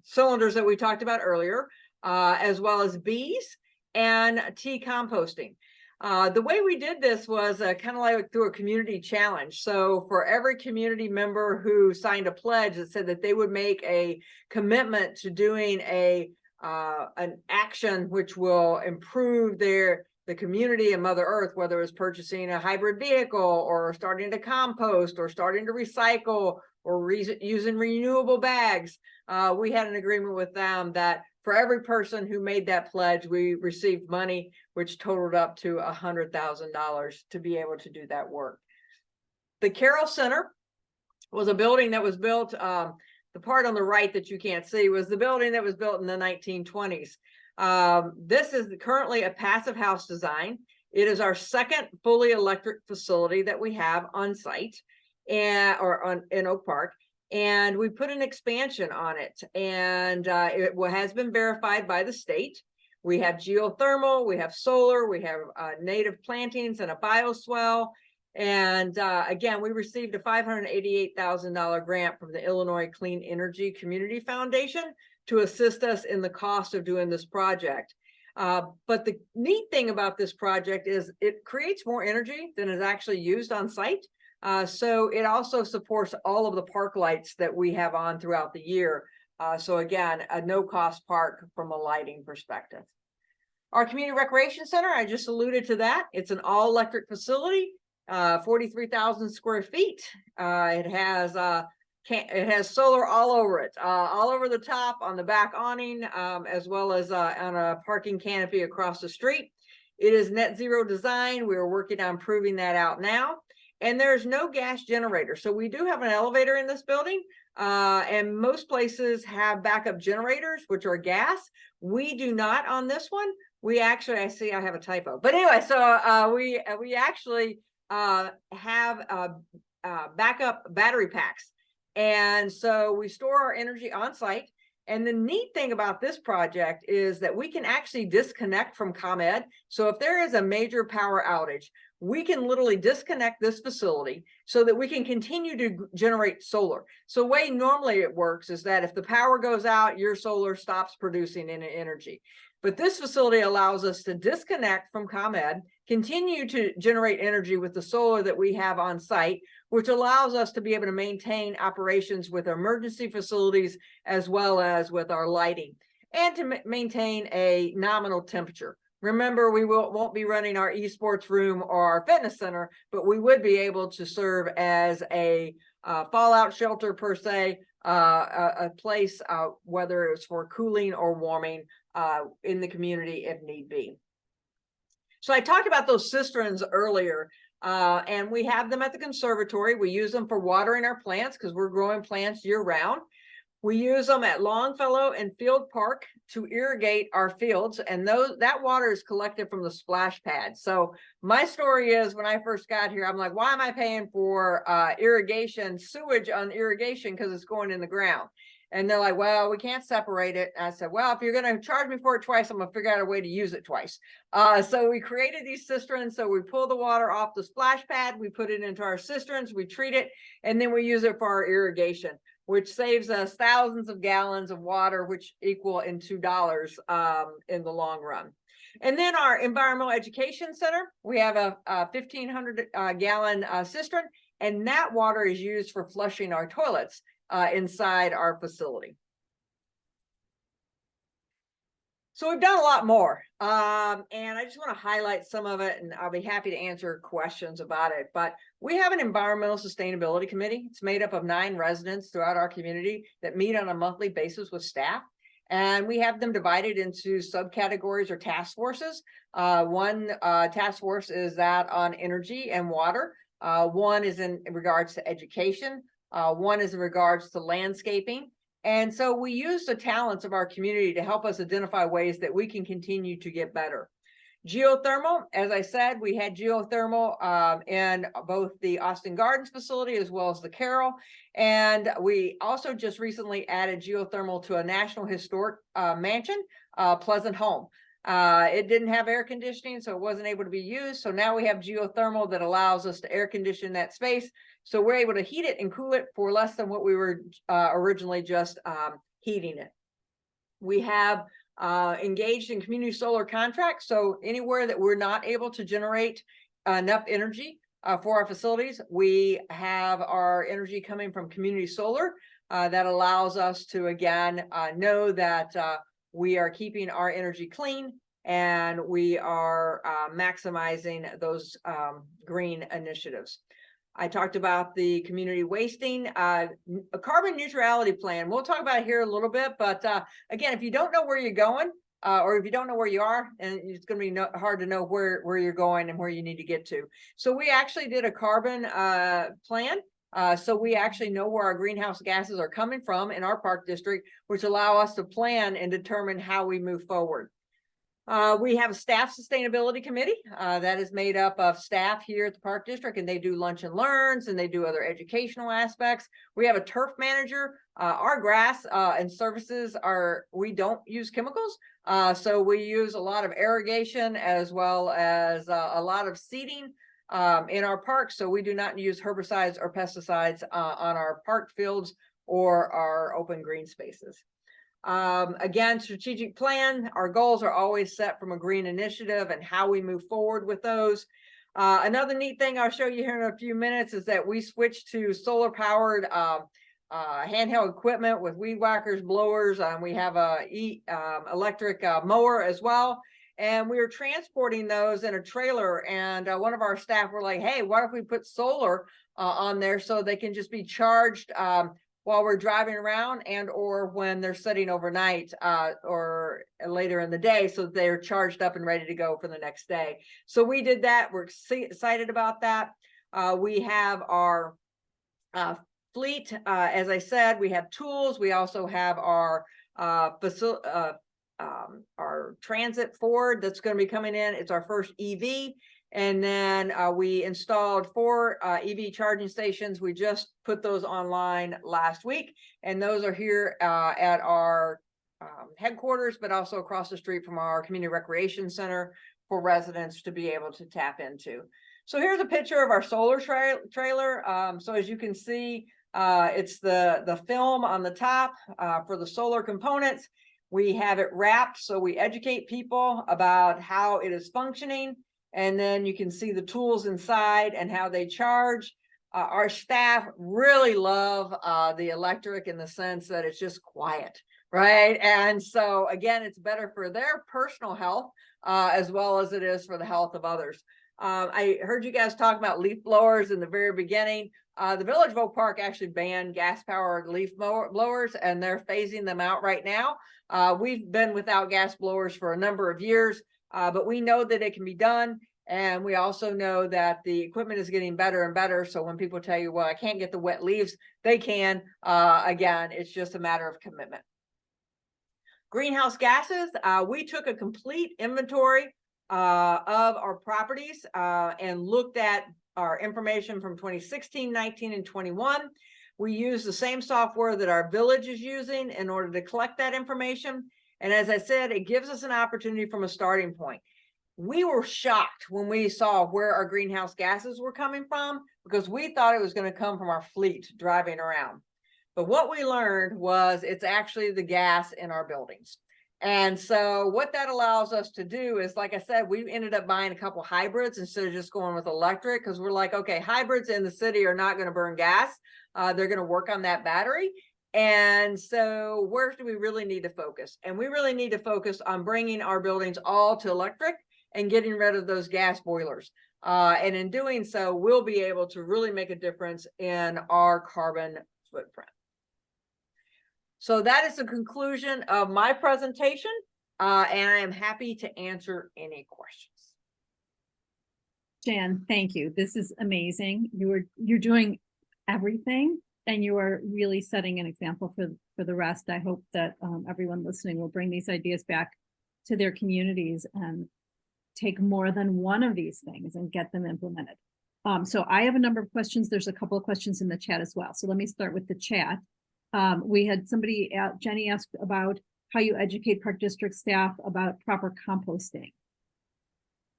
cylinders that we talked about earlier, as well as bees and tea composting. The way we did this was kind of like through a community challenge. So for every community member who signed a pledge that said that they would make a commitment to doing an action which will improve the community and Mother Earth, whether it's purchasing a hybrid vehicle or starting to compost or starting to recycle or using renewable bags, we had an agreement with them that for every person who made that pledge, we received money, which totaled up to $100,000 to be able to do that work. The Carroll Center was a building that was built, the part on the right that you can't see was the building that was built in the 1920s. This is currently a passive house design. It is our second fully electric facility that we have on site in Oak Park. And we put an expansion on it, and it has been verified by the state. We have geothermal, we have solar, we have native plantings and a bioswale. And again, we received a $588,000 grant from the Illinois Clean Energy Community Foundation to assist us in the cost of doing this project. But the neat thing about this project is it creates more energy than is actually used on site. So it also supports all of the park lights that we have on throughout the year. So again, a no-cost park from a lighting perspective. Our community recreation center, I just alluded to that. It's an all-electric facility, 43,000 square feet. It has solar all over it, all over the top, on the back awning, as well as on a parking canopy across the street. It is net zero design. We are working on proving that out now. And there's no gas generator. So we do have an elevator in this building, and most places have backup generators, which are gas. We do not on this one. We actually, I see I have a typo. But anyway, so we actually have backup battery packs. And so we store our energy on site. And the neat thing about this project is that we can actually disconnect from ComEd. So if there is a major power outage, we can literally disconnect this facility so that we can continue to generate solar. So the way normally it works is that if the power goes out, your solar stops producing any energy. But this facility allows us to disconnect from ComEd, continue to generate energy with the solar that we have on site, which allows us to be able to maintain operations with emergency facilities as well as with our lighting, and to maintain a nominal temperature. Remember, we won't be running our esports room or our fitness center, but we would be able to serve as a fallout shelter per se, a place, whether it's for cooling or warming in the community if need be. So I talked about those cisterns earlier, and we have them at the conservatory. We use them for watering our plants because we're growing plants year round. We use them at Longfellow and Field Park to irrigate our fields, and that water is collected from the splash pad. So my story is, when I first got here, I'm like, why am I paying for sewage on irrigation because it's going in the ground? And they're like, well, we can't separate it. And I said, well, if you're going to charge me for it twice, I'm going to figure out a way to use it twice. So we created these cisterns. So we pull the water off the splash pad, we put it into our cisterns, we treat it, and then we use it for our irrigation, which saves us thousands of gallons of water, which equal in $2 in the long run. And then our environmental education center, we have a 1,500 gallon cistern, and that water is used for flushing our toilets inside our facility. So we've done a lot more, and I just want to highlight some of it, and I'll be happy to answer questions about it. But we have an environmental sustainability committee. It's made up of 9 residents throughout our community that meet on a monthly basis with staff. And we have them divided into subcategories or task forces. One task force is that on energy and water. One is in regards to education. One is in regards to landscaping. And so we use the talents of our community to help us identify ways that we can continue to get better. Geothermal, as I said, we had geothermal in both the Austin Gardens facility as well as the Carroll. And we also just recently added geothermal to a National Historic mansion, Pleasant Home. It didn't have air conditioning, so it wasn't able to be used. So now we have geothermal that allows us to air condition that space. So we're able to heat it and cool it for less than what we were originally just heating it. We have engaged in community solar contracts. So anywhere that we're not able to generate enough energy for our facilities, we have our energy coming from community solar that allows us to, again, know that we are keeping our energy clean and we are maximizing those green initiatives. I talked about the community wasting, a carbon neutrality plan. We'll talk about it here a little bit, but again, if you don't know where you're going, or if you don't know where you are, and it's going to be hard to know where you're going and where you need to get to. So we actually did a carbon plan. So we actually know where our greenhouse gases are coming from in our park district, which allow us to plan and determine how we move forward. We have a staff sustainability committee that is made up of staff here at the park district, and they do lunch and learns and they do other educational aspects. We have a turf manager. Our grass and services we don't use chemicals. So we use a lot of irrigation as well as a lot of seeding in our parks. So we do not use herbicides or pesticides on our park fields or our open green spaces. Again, strategic plan, our goals are always set from a green initiative and how we move forward with those. Another neat thing I'll show you here in a few minutes is that we switched to solar powered handheld equipment with weed whackers, blowers. We have a electric mower as well. And we were transporting those in a trailer, and one of our staff were like, hey, what if we put solar on there so they can just be charged while we're driving around and or when they're sitting overnight or later in the day, so that they're charged up and ready to go for the next day. So we did that. We're excited about that. We have our fleet. As I said, we have tools. We also have our transit Ford that's going to be coming in. It's our first EV. And then we installed 4 EV charging stations. We just put those online last week, and those are here at our headquarters, but also across the street from our community recreation center for residents to be able to tap into. So here's a picture of our solar trailer. So as you can see, it's the film on the top for the solar components. We have it wrapped, so we educate people about how it is functioning. And then you can see the tools inside and how they charge. Our staff really love the electric in the sense that it's just quiet, right? And so again, it's better for their personal health as well as it is for the health of others. I heard you guys talk about leaf blowers in the very beginning. The Village of Oak Park actually banned gas-powered leaf blowers, and they're phasing them out right now. We've been without gas blowers for a number of years. But we know that it can be done. And we also know that the equipment is getting better and better. So when people tell you, well, I can't get the wet leaves, they can. Again, it's just a matter of commitment. Greenhouse gases, we took a complete inventory of our properties and looked at our information from 2016, 19, and 21. We use the same software that our village is using in order to collect that information. And as I said, it gives us an opportunity from a starting point. We were shocked when we saw where our greenhouse gases were coming from, because we thought it was going to come from our fleet driving around. But what we learned was it's actually the gas in our buildings. And so what that allows us to do is, like I said, we ended up buying a couple hybrids instead of just going with electric, because we're like, okay, hybrids in the city are not going to burn gas. They're going to work on that battery. And so where do we really need to focus? And we really need to focus on bringing our buildings all to electric and getting rid of those gas boilers. And in doing so, we'll be able to really make a difference in our carbon footprint. So that is the conclusion of my presentation, and I am happy to answer any questions. Jan, thank you. This is amazing. You're doing everything, and you are really setting an example for the rest. I hope that everyone listening will bring these ideas back to their communities and take more than one of these things and get them implemented. So I have a number of questions. There's a couple of questions in the chat as well. So let me start with the chat. We had somebody, Jenny asked about how you educate Park District staff about proper composting.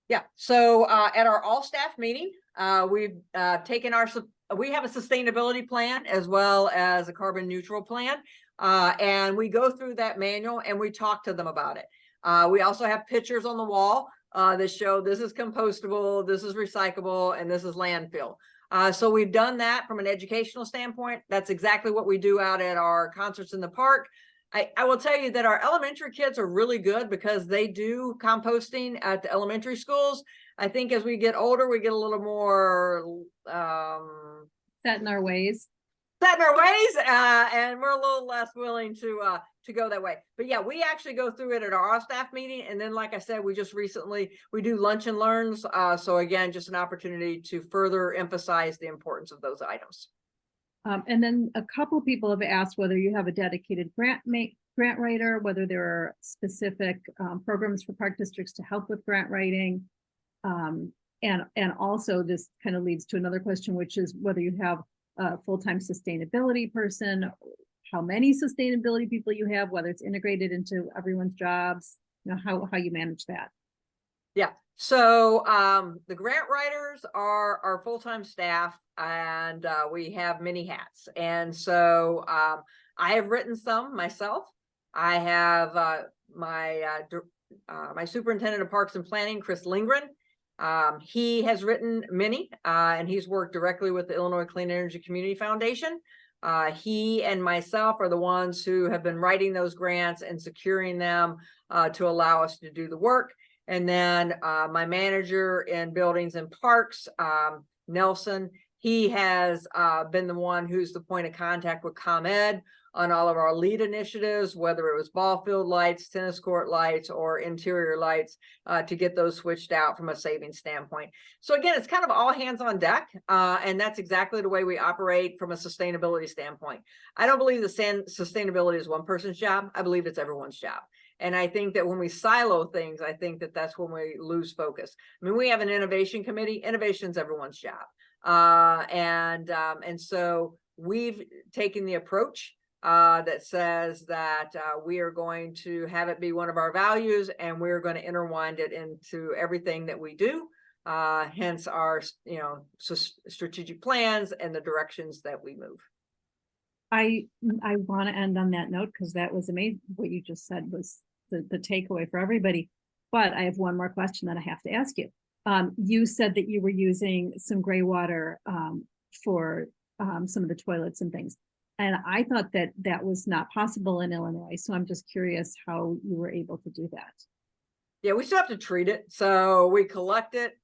Yeah, so at our all staff meeting, we've taken we have a sustainability plan as well as a carbon neutral plan. And we go through that manual and we talk to them about it. We also have pictures on the wall that show this is compostable, this is recyclable, and this is landfill. So we've done that from an educational standpoint. That's exactly what we do out at our concerts in the park. I will tell you that our elementary kids are really good because they do composting at the elementary schools. I think as we get older, we get a little more Set in our ways. And we're a little less willing to go that way. But yeah, we actually go through it at our all staff meeting. And then, like I said, we do lunch and learns. So again, just an opportunity to further emphasize the importance of those items. And then a couple people have asked whether you have a dedicated grant writer, whether there are specific programs for park districts to help with grant writing. And also this kind of leads to another question, which is whether you have a full-time sustainability person, how many sustainability people you have, whether it's integrated into everyone's jobs, how you manage that. Yeah. So the grant writers are our full-time staff, and we have many hats. And so I have written some myself. I have my superintendent of parks and planning, Chris Lindgren. He has written many, and he's worked directly with the Illinois Clean Energy Community Foundation. He and myself are the ones who have been writing those grants and securing them to allow us to do the work. And then my manager in buildings and parks, Nelson, he has been the one who's the point of contact with ComEd on all of our LEED initiatives, whether it was ball field lights, tennis court lights, or interior lights, to get those switched out from a savings standpoint. So again, it's kind of all hands on deck, and that's exactly the way we operate from a sustainability standpoint. I don't believe sustainability is one person's job. I believe it's everyone's job. And I think that when we silo things, I think that that's when we lose focus. I mean, we have an innovation committee. Innovation's everyone's job. And so we've taken the approach that says that we are going to have it be one of our values, and we're going to intertwine it into everything that we do. Hence our, strategic plans and the directions that we move. I want to end on that note because that was amazing. What you just said was the takeaway for everybody. But I have one more question that I have to ask you. You said that you were using some gray water for some of the toilets and things. And I thought that that was not possible in Illinois. So I'm just curious how you were able to do that. Yeah, we still have to treat it. So we collect it.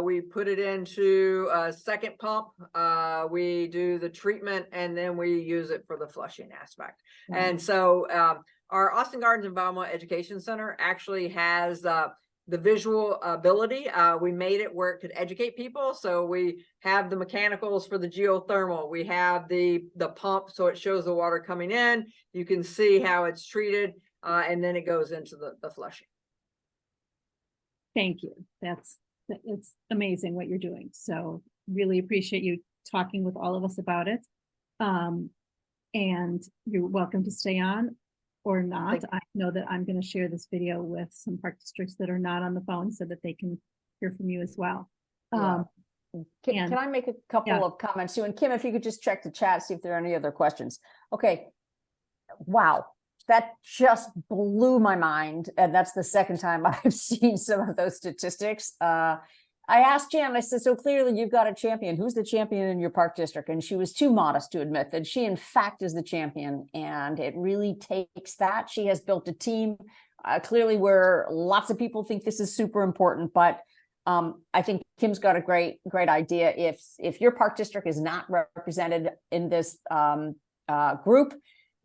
We put it into a second pump. We do the treatment, and then we use it for the flushing aspect. Wow. And so our Austin Gardens Environmental Education Center actually has the visual ability. We made it where it could educate people. So we have the mechanicals for the geothermal. We have the pump, so it shows the water coming in. You can see how it's treated, and then it goes into the flushing. Thank you. It's amazing what you're doing. So really appreciate you talking with all of us about it. And you're welcome to stay on or not. I know that I'm going to share this video with some park districts that are not on the phone so that they can hear from you as well. Can I make a couple of comments too? And Kim, if you could just check the chat, see if there are any other questions. Okay. Wow. That just blew my mind. And that's the second time I've seen some of those statistics. I asked Jan, I said, so clearly you've got a champion. Who's the champion in your park district? And she was too modest to admit that she, in fact, is the champion. And it really takes that. She has built a team, clearly where lots of people think this is super important. But I think Kim's got a great idea. If your park district is not represented in this group,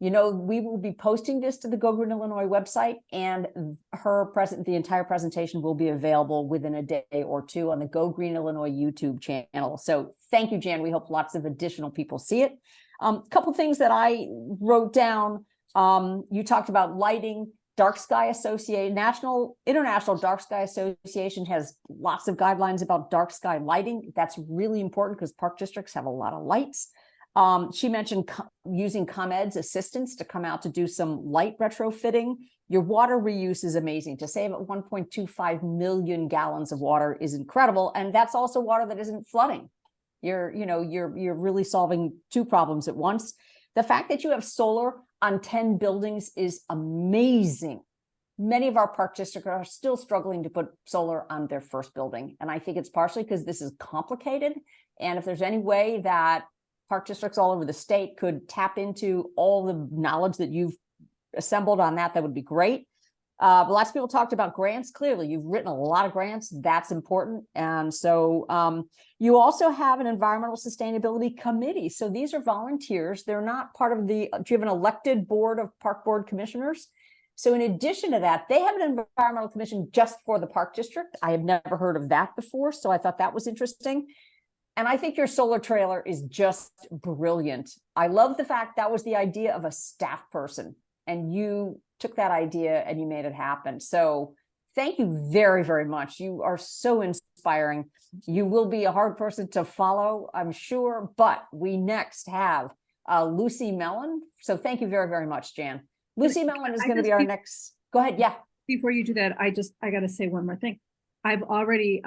You know, we will be posting this to the Go Green Illinois website, and the entire presentation will be available within a day or two on the Go Green Illinois YouTube channel. So thank you, Jan. We hope lots of additional people see it. A couple things that I wrote down. You talked about lighting. Dark Sky Association, International Dark Sky Association has lots of guidelines about dark sky lighting. That's really important because park districts have a lot of lights. She mentioned using ComEd's assistance to come out to do some light retrofitting. Your water reuse is amazing. To save 1.25 million gallons of water is incredible. And that's also water that isn't flooding. You're really solving two problems at once. The fact that you have solar on 10 buildings is amazing. Many of our park districts are still struggling to put solar on their first building. And I think it's partially because this is complicated. And if there's any way that park districts all over the state could tap into all the knowledge that you've assembled on that, that would be great. Lots of people talked about grants. Clearly, you've written a lot of grants. That's important. And so you also have an environmental sustainability committee. So these are volunteers. They're not part of do you have an elected board of park board commissioners? So in addition to that, they have an environmental commission just for the park district. I have never heard of that before. So I thought that was interesting. And I think your solar trailer is just brilliant. I love the fact that was the idea of a staff person, and you took that idea and you made it happen. So thank you very, very much. You are so inspiring. You will be a hard person to follow, I'm sure, but we next have Lucy Mellen. So thank you very, very much, Jan. Lucy Mellen is going to be our next. Go ahead. Yeah. Before you do that, I got to say one more thing. I've already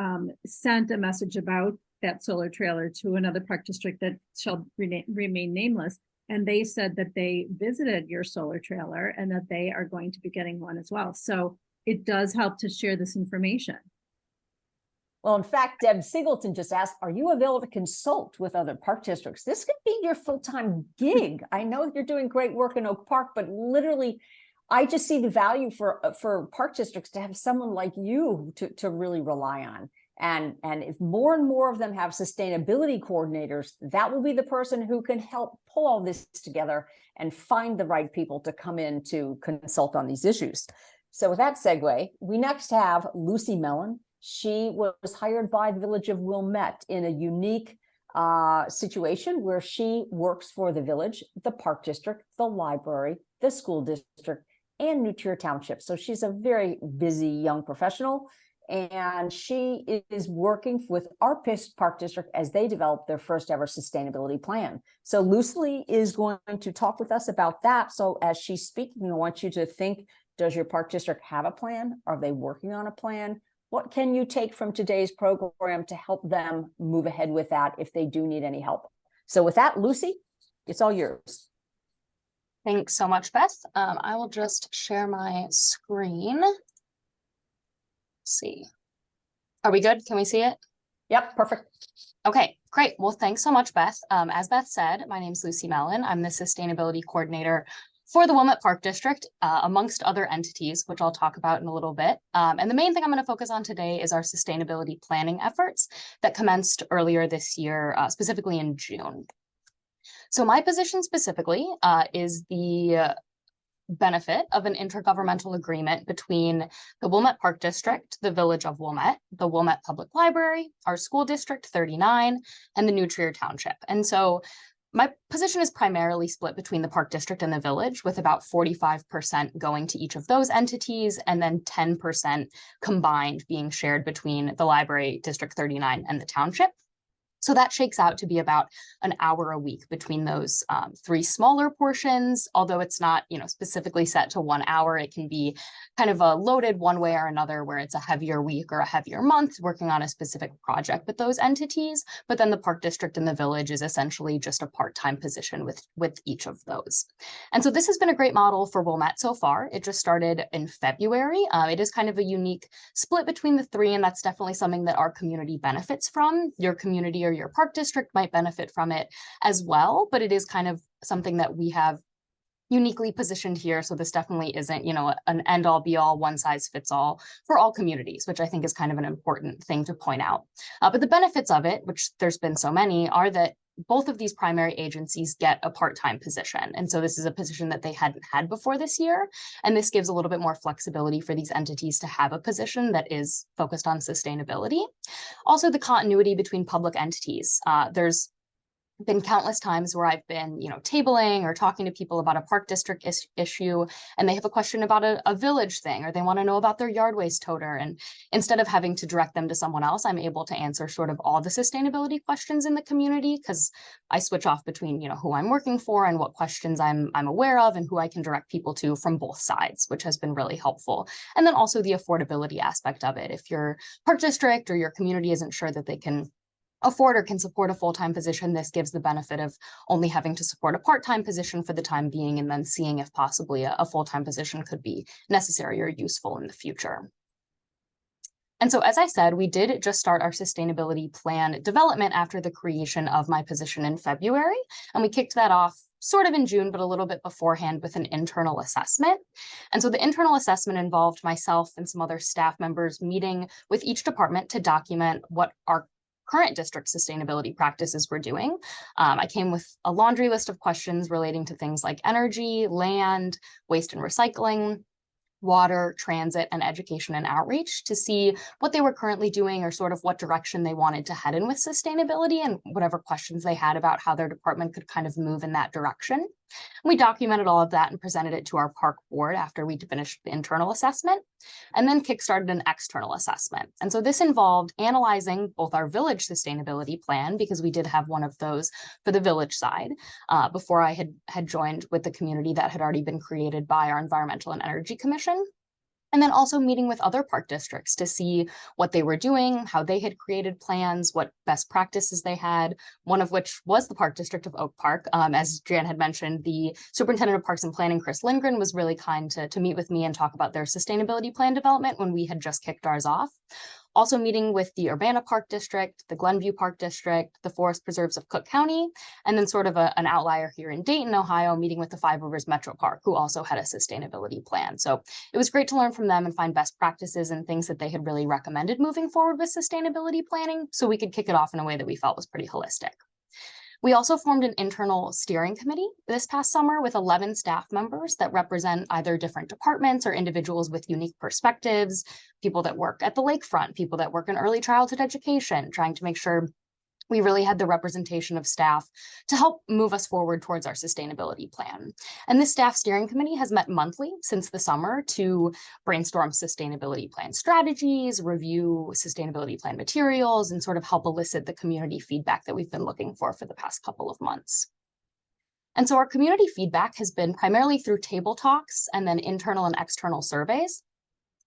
sent a message about that solar trailer to another park district that shall remain nameless. And they said that they visited your solar trailer and that they are going to be getting one as well. So it does help to share this information. Well, in fact, Deb Singleton just asked, are you available to consult with other park districts? This could be your full-time gig. I know you're doing great work in Oak Park, but literally, I just see the value for park districts to have someone like you to really rely on. And if more and more of them have sustainability coordinators, that will be the person who can help pull all this together and find the right people to come in to consult on these issues. So with that segue, we next have Lucy Mellen. She was hired by the village of Wilmette in a unique situation where she works for the village, the park district, the library, the school district, and New Trier Township. So she's a very busy young professional. And she is working with our park district as they develop their first ever sustainability plan. So Lucy is going to talk with us about that. So as she's speaking, I want you to think, does your park district have a plan? Are they working on a plan? What can you take from today's program to help them move ahead with that if they do need any help? So with that, Lucy, it's all yours. Thanks so much, Beth. I will just share my screen. See. Are we good? Can we see it? Yep, perfect. Okay, great. Well, thanks so much, Beth. As Beth said, my name is Lucy Mellen. I'm the sustainability coordinator for the Wilmette Park District, amongst other entities, which I'll talk about in a little bit. And the main thing I'm going to focus on today is our sustainability planning efforts that commenced earlier this year, specifically in June. So my position specifically is the benefit of an intergovernmental agreement between the Wilmette Park District, the Village of Wilmette, the Wilmette Public Library, our school district 39, and the New Trier Township. And so my position is primarily split between the Park District and the Village, with about 45% going to each of those entities, and then 10% combined being shared between the Library, District 39, and the Township. So that shakes out to be about an hour a week between those three smaller portions. Although it's not, specifically set to 1 hour, it can be kind of a loaded one way or another, where it's a heavier week or a heavier month working on a specific project with those entities. But then the Park District and the Village is essentially just a part-time position with each of those. And so this has been a great model for Wilmette so far. It just started in February. It is kind of a unique split between the three, and that's definitely something that our community benefits from. Your community or your park district might benefit from it as well, but it is kind of something that we have uniquely positioned here. So this definitely isn't, an end all be all, one size fits all for all communities, which I think is kind of an important thing to point out. But the benefits of it, which there's been so many, are that both of these primary agencies get a part-time position. And so this is a position that they hadn't had before this year. And this gives a little bit more flexibility for these entities to have a position that is focused on sustainability. Also, the continuity between public entities. There's been countless times where I've been, tabling or talking to people about a park district issue, and they have a question about a village thing, or they want to know about their yard waste toter. And instead of having to direct them to someone else, I'm able to answer sort of all the sustainability questions in the community, because I switch off between, who I'm working for and what questions I'm aware of and who I can direct people to from both sides, which has been really helpful. And then also the affordability aspect of it. If your park district or your community isn't sure that they can afford or can support a full-time position, this gives the benefit of only having to support a part-time position for the time being, and then seeing if possibly a full-time position could be necessary or useful in the future. And so, as I said, we did just start our sustainability plan development after the creation of my position in February, and we kicked that off sort of in June, but a little bit beforehand with an internal assessment. And so the internal assessment involved myself and some other staff members meeting with each department to document what our current district sustainability practices we're doing. I came with a laundry list of questions relating to things like energy, land, waste and recycling, water, transit, and education and outreach to see what they were currently doing, or sort of what direction they wanted to head in with sustainability, and whatever questions they had about how their department could kind of move in that direction. We documented all of that and presented it to our park board after we finished the internal assessment, and then kickstarted an external assessment. And so this involved analyzing both our village sustainability plan, because we did have one of those for the village side before I had joined with the community that had already been created by our Environmental and Energy Commission. And then also meeting with other park districts to see what they were doing, how they had created plans, what best practices they had, one of which was the Park District of Oak Park. As Jan had mentioned, the Superintendent of Parks and Planning, Chris Lindgren, was really kind to meet with me and talk about their sustainability plan development when we had just kicked ours off. Also meeting with the Urbana Park District, the Glenview Park District, the Forest Preserves of Cook County, and then sort of an outlier here in Dayton, Ohio, meeting with the Five Rivers Metro Park, who also had a sustainability plan. So it was great to learn from them and find best practices and things that they had really recommended moving forward with sustainability planning, so we could kick it off in a way that we felt was pretty holistic. We also formed an internal steering committee this past summer with 11 staff members that represent either different departments or individuals with unique perspectives, people that work at the lakefront, people that work in early childhood education, trying to make sure we really had the representation of staff to help move us forward towards our sustainability plan. And this staff steering committee has met monthly since the summer to brainstorm sustainability plan strategies, review sustainability plan materials, and sort of help elicit the community feedback that we've been looking for the past couple of months. And so our community feedback has been primarily through table talks and then internal and external surveys.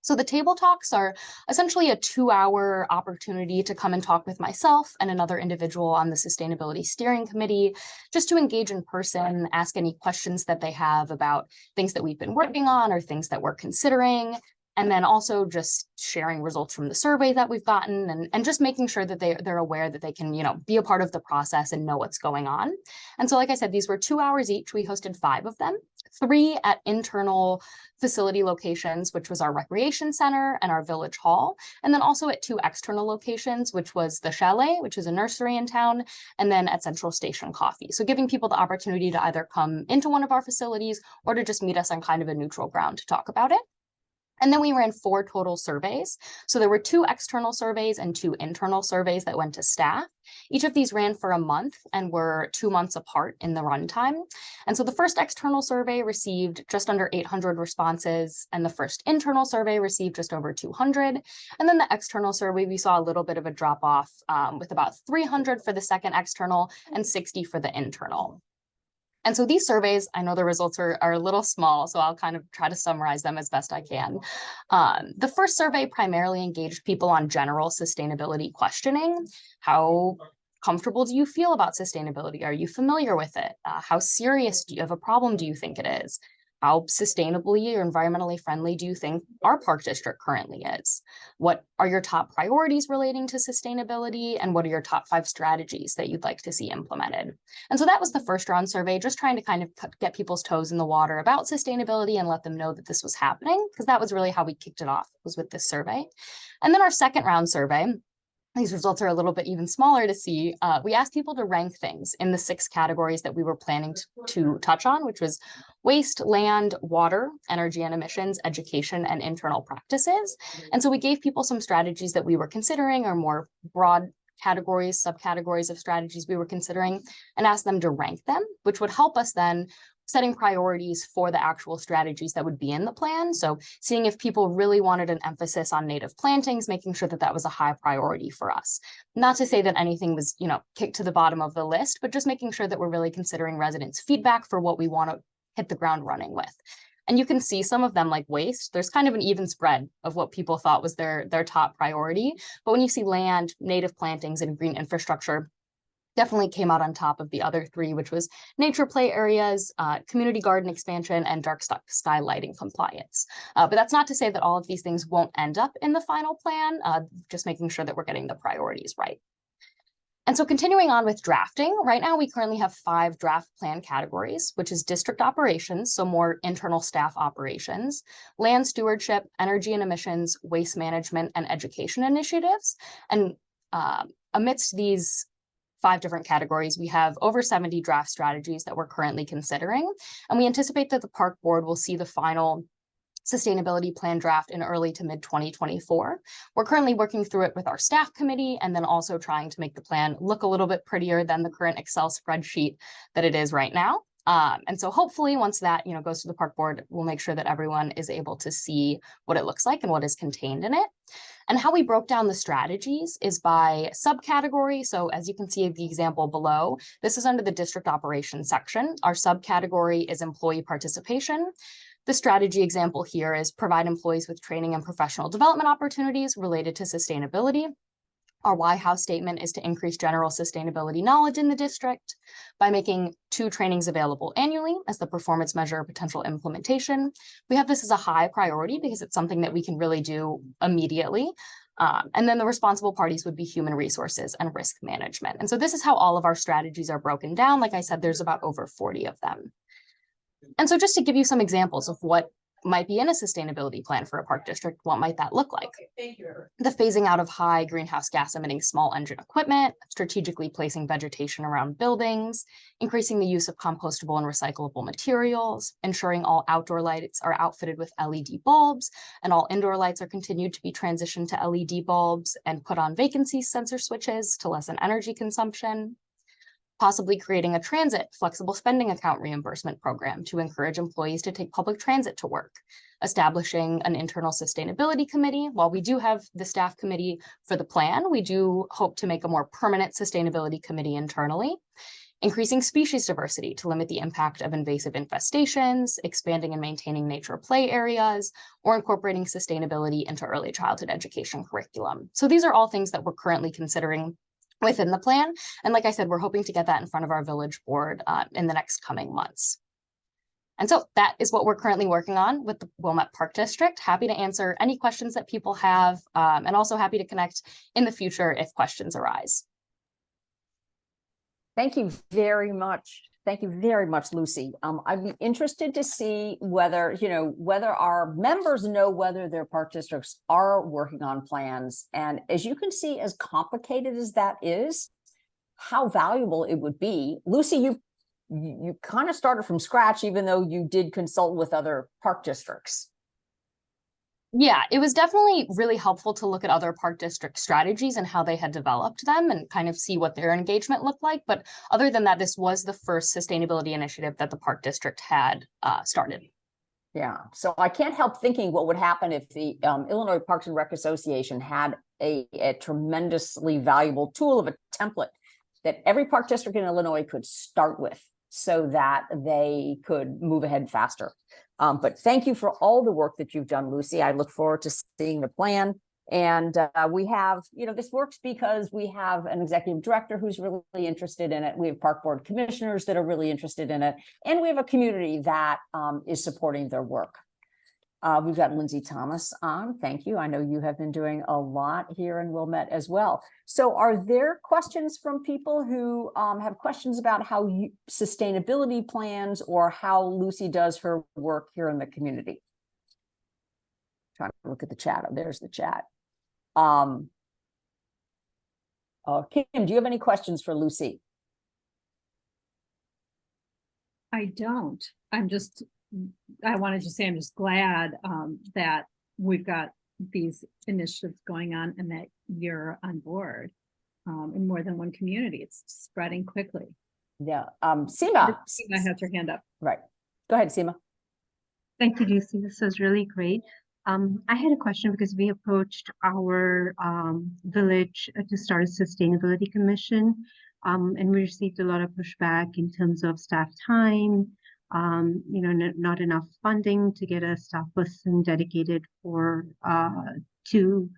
So the table talks are essentially a 2-hour opportunity to come and talk with myself and another individual on the Sustainability Steering Committee, just to engage in person, ask any questions that they have about things that we've been working on or things that we're considering, and then also just sharing results from the survey that we've gotten, and just making sure that they're aware that they can, be a part of the process and know what's going on. And so, like I said, these were 2 hours each. We hosted 5 of them, 3 at internal facility locations, which was our recreation center and our village hall, and then also at 2 external locations, which was the Chalet, which is a nursery in town, and then at Central Station Coffee. So giving people the opportunity to either come into one of our facilities or to just meet us on kind of a neutral ground to talk about it. And then we ran 4 total surveys. So there were 2 external surveys and 2 internal surveys that went to staff. Each of these ran for a month and were 2 months apart in the runtime. And so the first external survey received just under 800 responses, and the first internal survey received just over 200. And then the external survey, we saw a little bit of a drop off with about 300 for the second external and 60 for the internal. And so these surveys, I know the results are a little small, so I'll kind of try to summarize them as best I can. The first survey primarily engaged people on general sustainability questioning. How comfortable do you feel about sustainability? Are you familiar with it? How serious of a problem do you think it is? How sustainably or environmentally friendly do you think our park district currently is? What are your top priorities relating to sustainability? And what are your top 5 strategies that you'd like to see implemented? And so that was the first round survey, just trying to kind of get people's toes in the water about sustainability and let them know that this was happening, because that was really how we kicked it off, was with this survey. And then our second round survey these results are a little bit even smaller to see. We asked people to rank things in the 6 categories that we were planning to touch on, which was waste, land, water, energy and emissions, education, and internal practices. And so we gave people some strategies that we were considering, or more broad categories, subcategories of strategies we were considering, and asked them to rank them, which would help us then setting priorities for the actual strategies that would be in the plan. So seeing if people really wanted an emphasis on native plantings, making sure that that was a high priority for us. Not to say that anything was, kicked to the bottom of the list, but just making sure that we're really considering residents' feedback for what we want to hit the ground running with. And you can see some of them, like waste, there's kind of an even spread of what people thought was their top priority. But when you see land, native plantings, and green infrastructure, definitely came out on top of the other 3, which was nature play areas, community garden expansion, and dark sky lighting compliance. But that's not to say that all of these things won't end up in the final plan, just making sure that we're getting the priorities right. And so continuing on with drafting, right now we currently have 5 draft plan categories, which is district operations, so more internal staff operations, land stewardship, energy and emissions, waste management, and education initiatives. And amidst these 5 different categories, we have over 70 draft strategies that we're currently considering. And we anticipate that the park board will see the final sustainability plan draft in early to mid 2024. We're currently working through it with our staff committee, and then also trying to make the plan look a little bit prettier than the current Excel spreadsheet that it is right now. And so hopefully once that goes to the park board, we'll make sure that everyone is able to see what it looks like and what is contained in it. And how we broke down the strategies is by subcategory. So as you can see the example below, this is under the district operations section. Our subcategory is employee participation. The strategy example here is provide employees with training and professional development opportunities related to sustainability. Our why how statement is to increase general sustainability knowledge in the district by making 2 trainings available annually as the performance measure of potential implementation. We have this as a high priority because it's something that we can really do immediately. And then the responsible parties would be human resources and risk management. And so this is how all of our strategies are broken down. Like I said, there's about over 40 of them. And so just to give you some examples of what might be in a sustainability plan for a park district, what might that look like? The phasing out of high greenhouse gas emitting small engine equipment, strategically placing vegetation around buildings, increasing the use of compostable and recyclable materials, ensuring all outdoor lights are outfitted with LED bulbs, and all indoor lights are continued to be transitioned to LED bulbs, and put on vacancy sensor switches to lessen energy consumption. Possibly creating a transit flexible spending account reimbursement program to encourage employees to take public transit to work, establishing an internal sustainability committee. While we do have the staff committee for the plan, we do hope to make a more permanent sustainability committee internally, increasing species diversity to limit the impact of invasive infestations, expanding and maintaining nature play areas, or incorporating sustainability into early childhood education curriculum. So these are all things that we're currently considering within the plan. And like I said, we're hoping to get that in front of our village board in the next coming months. And so that is what we're currently working on with the Wilmette Park District. Happy to answer any questions that people have, and also happy to connect in the future if questions arise. Thank you very much. Thank you very much, Lucy. I'd be interested to see whether, whether our members know whether their park districts are working on plans. And as you can see, as complicated as that is, how valuable it would be. Lucy, you kind of started from scratch, even though you did consult with other park districts. Yeah, it was definitely really helpful to look at other park district strategies and how they had developed them and kind of see what their engagement looked like. But other than that, this was the first sustainability initiative that the park district had started. Yeah, so I can't help thinking what would happen if the Illinois Parks and Rec Association had a tremendously valuable tool of a template that every park district in Illinois could start with so that they could move ahead faster. But thank you for all the work that you've done, Lucy. I look forward to seeing the plan. And we have, this works because we have an executive director who's really interested in it. We have park board commissioners that are really interested in it. And we have a community that is supporting their work. We've got Lindsay Thomas on. Thank you. I know you have been doing a lot here in Wilmette as well. So are there questions from people who have questions about how sustainability plans or how Lucy does her work here in the community? Trying to look at the chat. Oh, there's the chat. Kim, do you have any questions for Lucy? I don't. I wanted to say I'm just glad that we've got these initiatives going on and that you're on board in more than one community. It's spreading quickly. Yeah. Seema. Seema has her hand up. Right. Go ahead, Seema. Thank you, Lucy. This was really great. I had a question because we approached our village to start a sustainability commission, and we received a lot of pushback in terms of staff time, not enough funding to get a staff person dedicated for to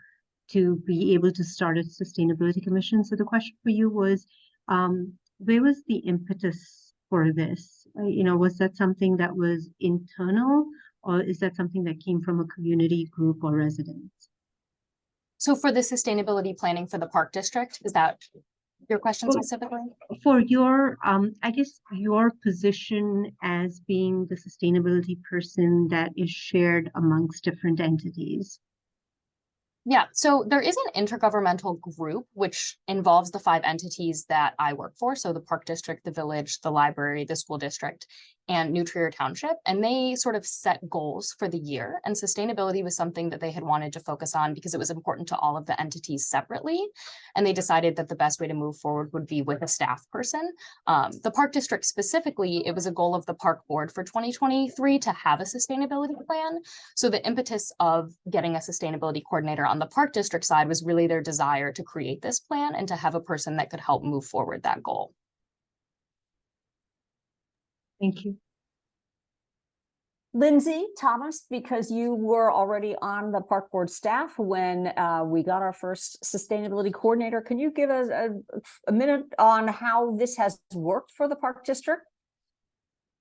be able to start a sustainability commission. So the question for you was, where was the impetus for this? Was that something that was internal, or is that something that came from a community group or residents? So for the sustainability planning for the park district, is that your question specifically? For your, I guess your position as being the sustainability person that is shared amongst different entities. Yeah, so there is an intergovernmental group which involves the 5 entities that I work for. So the park district, the village, the library, the school district, and New Trier Township. And they sort of set goals for the year. And sustainability was something that they had wanted to focus on because it was important to all of the entities separately. And they decided that the best way to move forward would be with a staff person. The park district specifically, it was a goal of the park board for 2023 to have a sustainability plan. So the impetus of getting a sustainability coordinator on the park district side was really their desire to create this plan and to have a person that could help move forward that goal. Thank you. Lindsay, Thomas, because you were already on the park board staff when we got our first sustainability coordinator, can you give us a minute on how this has worked for the park district?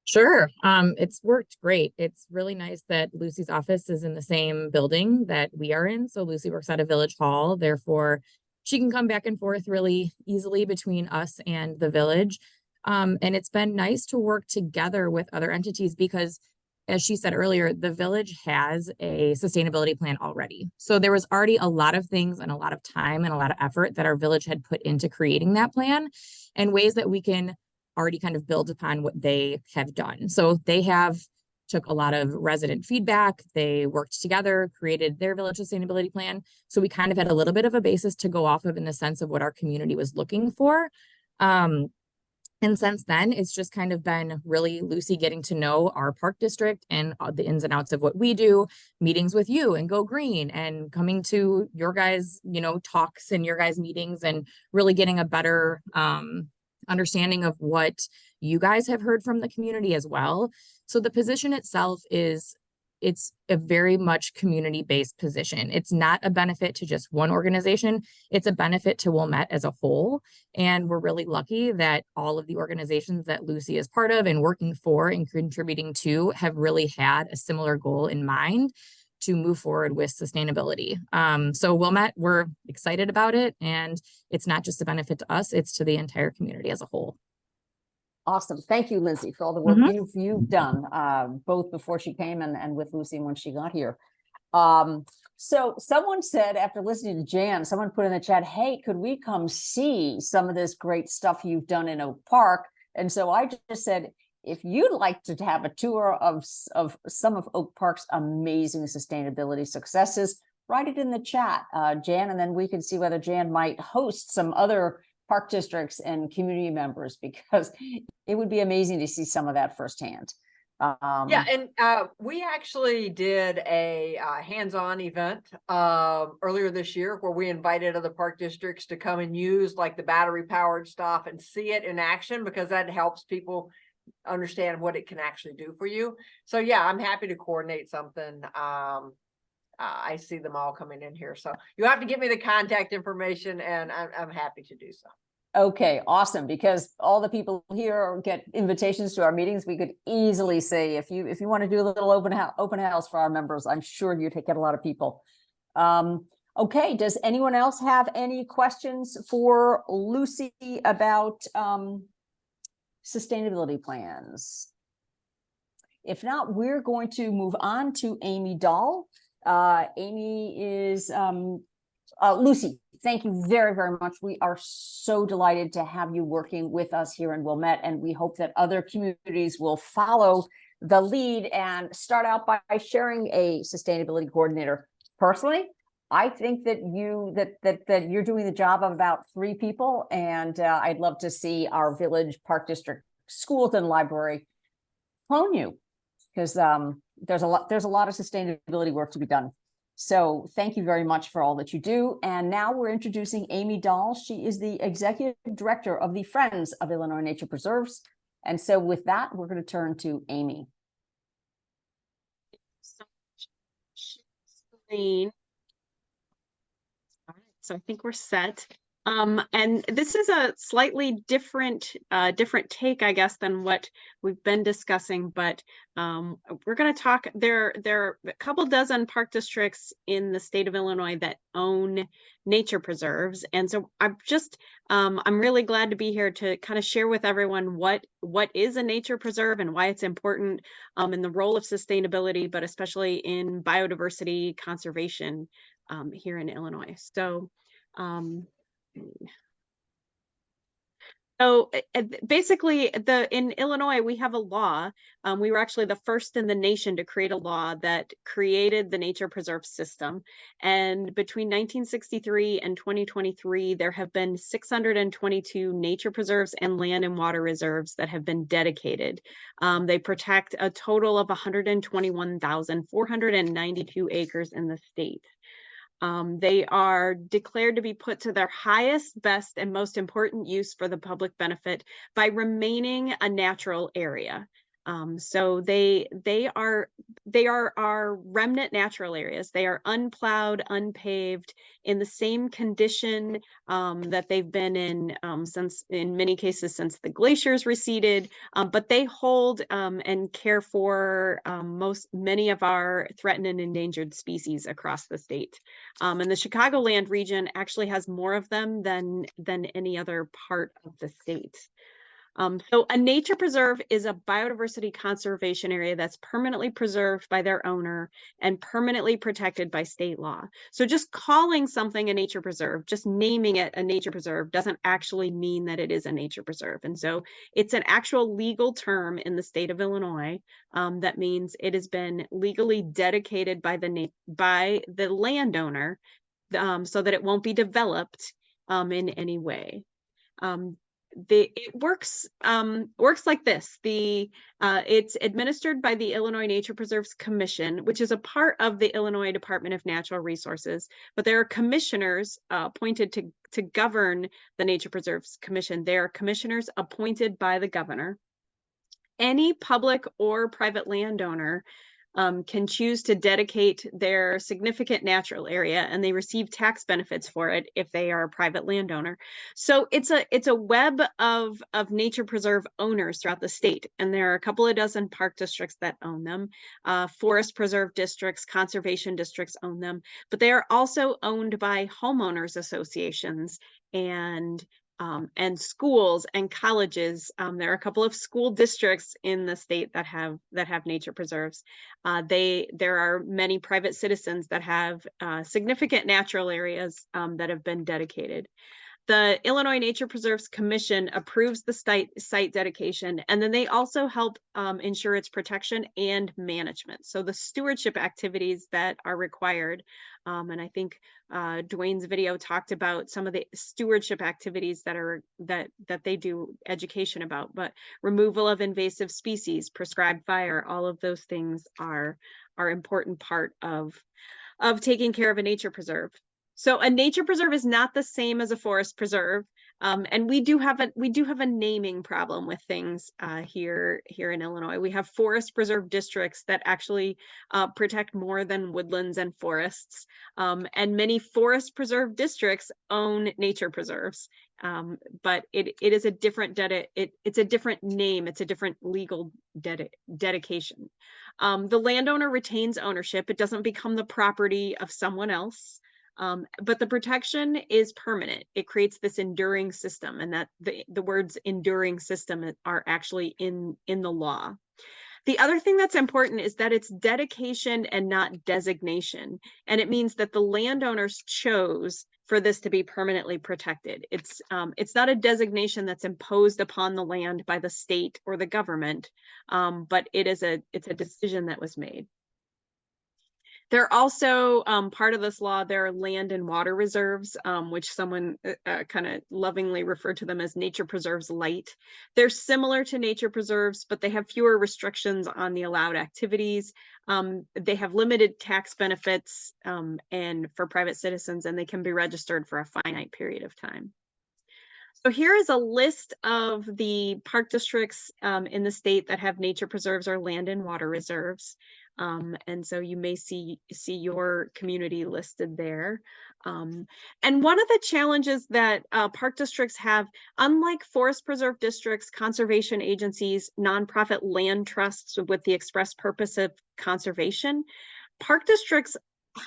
Sure. It's worked great. It's really nice that Lucy's office is in the same building that we are in. So Lucy works at a village hall, therefore she can come back and forth really easily between us and the village. And it's been nice to work together with other entities because, as she said earlier, the village has a sustainability plan already. So there was already a lot of things and a lot of time and a lot of effort that our village had put into creating that plan, and ways that we can already kind of build upon what they have done. So they have took a lot of resident feedback. They worked together, created their village sustainability plan. So we kind of had a little bit of a basis to go off of in the sense of what our community was looking for. And since then, it's just kind of been really Lucy getting to know our park district and the ins and outs of what we do, meetings with you and Go Green, and coming to your guys, talks and your guys meetings, and really getting a better understanding of what you guys have heard from the community as well. So the position itself it's a very much community-based position. It's not a benefit to just one organization. It's a benefit to Wilmette as a whole. And we're really lucky that all of the organizations that Lucy is part of and working for and contributing to have really had a similar goal in mind to move forward with sustainability. So Wilmette, we're excited about it. And it's not just a benefit to us, it's to the entire community as a whole. Awesome. Thank you, Lindsay, for all the work you've done, both before she came and with Lucy when she got here. So someone said, after listening to Jan, someone put in the chat, hey, could we come see some of this great stuff you've done in Oak Park? And so I just said, if you'd like to have a tour of some of Oak Park's amazing sustainability successes, write it in the chat, Jan, and then we can see whether Jan might host some other park districts and community members, because it would be amazing to see some of that firsthand. Yeah, and we actually did a hands-on event earlier this year where we invited other park districts to come and use like the battery-powered stuff and see it in action, because that helps people understand what it can actually do for you. So yeah, I'm happy to coordinate something. I see them all coming in here, so you have to give me the contact information, and I'm happy to do so. Okay, awesome. Because all the people here get invitations to our meetings, we could easily say, if you want to do a little open house for our members, I'm sure you'd get a lot of people. Okay, does anyone else have any questions for Lucy about sustainability plans? If not, we're going to move on to Amy Dahl. Amy is Lucy, thank you very, very much. We are so delighted to have you working with us here in Wilmette, and we hope that other communities will follow the lead and start out by sharing a sustainability coordinator. Personally, I think that you're doing the job of about 3 people, and I'd love to see our village, park district, schools, and library clone you, because there's a lot of sustainability work to be done. So thank you very much for all that you do. And now we're introducing Amy Dahl. She is the executive director of the Friends of Illinois Nature Preserves. And so with that, we're going to turn to Amy. All right, so I think we're set. And this is a slightly different take, I guess, than what we've been discussing, but we're going to talk, there are a couple dozen park districts in the state of Illinois that own nature preserves. And so I'm really glad to be here to kind of share with everyone what is a nature preserve and why it's important in the role of sustainability, but especially in biodiversity conservation here in Illinois. So basically, in Illinois, we have a law. We were actually the first in the nation to create a law that created the nature preserve system. And between 1963 and 2023, there have been 622 nature preserves and land and water reserves that have been dedicated. They protect a total of 121,492 acres in the state. They are declared to be put to their highest, best, and most important use for the public benefit by remaining a natural area. So they are our remnant natural areas. They are unplowed, unpaved, in the same condition that they've been in in many cases since the glaciers receded. But they hold and care for many of our threatened and endangered species across the state. And the Chicagoland region actually has more of them than any other part of the state. So a nature preserve is a biodiversity conservation area that's permanently preserved by their owner and permanently protected by state law. So just calling something a nature preserve, just naming it a nature preserve, doesn't actually mean that it is a nature preserve. And so it's an actual legal term in the state of Illinois that means it has been legally dedicated by the landowner so that it won't be developed in any way. It works like this. It's administered by the Illinois Nature Preserves Commission, which is a part of the Illinois Department of Natural Resources. But there are commissioners appointed to govern the Nature Preserves Commission. They are commissioners appointed by the governor. Any public or private landowner can choose to dedicate their significant natural area, and they receive tax benefits for it if they are a private landowner. So it's a web of nature preserve owners throughout the state, and there are a couple of dozen park districts that own them. Forest preserve districts, conservation districts own them, but they are also owned by homeowners associations and schools and colleges. There are a couple of school districts in the state that have nature preserves. There are many private citizens that have significant natural areas that have been dedicated. The Illinois Nature Preserves Commission approves the site dedication, and then they also help ensure its protection and management. So the stewardship activities that are required, and I think Duane's video talked about some of the stewardship activities that they do education about, but removal of invasive species, prescribed fire, all of those things are important part of taking care of a nature preserve. So a nature preserve is not the same as a forest preserve, and we do have a naming problem with things here in Illinois. We have forest preserve districts that actually protect more than woodlands and forests, and many forest preserve districts own nature preserves. But it is a different it's a different name. It's a different legal dedication. The landowner retains ownership. It doesn't become the property of someone else. But the protection is permanent. It creates this enduring system, and that the words enduring system are actually in the law. The other thing that's important is that it's dedication and not designation. And it means that the landowners chose for this to be permanently protected. It's not a designation that's imposed upon the land by the state or the government, but it's a decision that was made. There are also, part of this law, there are land and water reserves, which someone kind of lovingly referred to them as nature preserves light. They're similar to nature preserves, but they have fewer restrictions on the allowed activities. They have limited tax benefits and for private citizens, and they can be registered for a finite period of time. So here is a list of the park districts in the state that have nature preserves or land and water reserves. And so you may see your community listed there. And one of the challenges that park districts have, unlike forest preserve districts, conservation agencies, nonprofit land trusts with the express purpose of conservation, park districts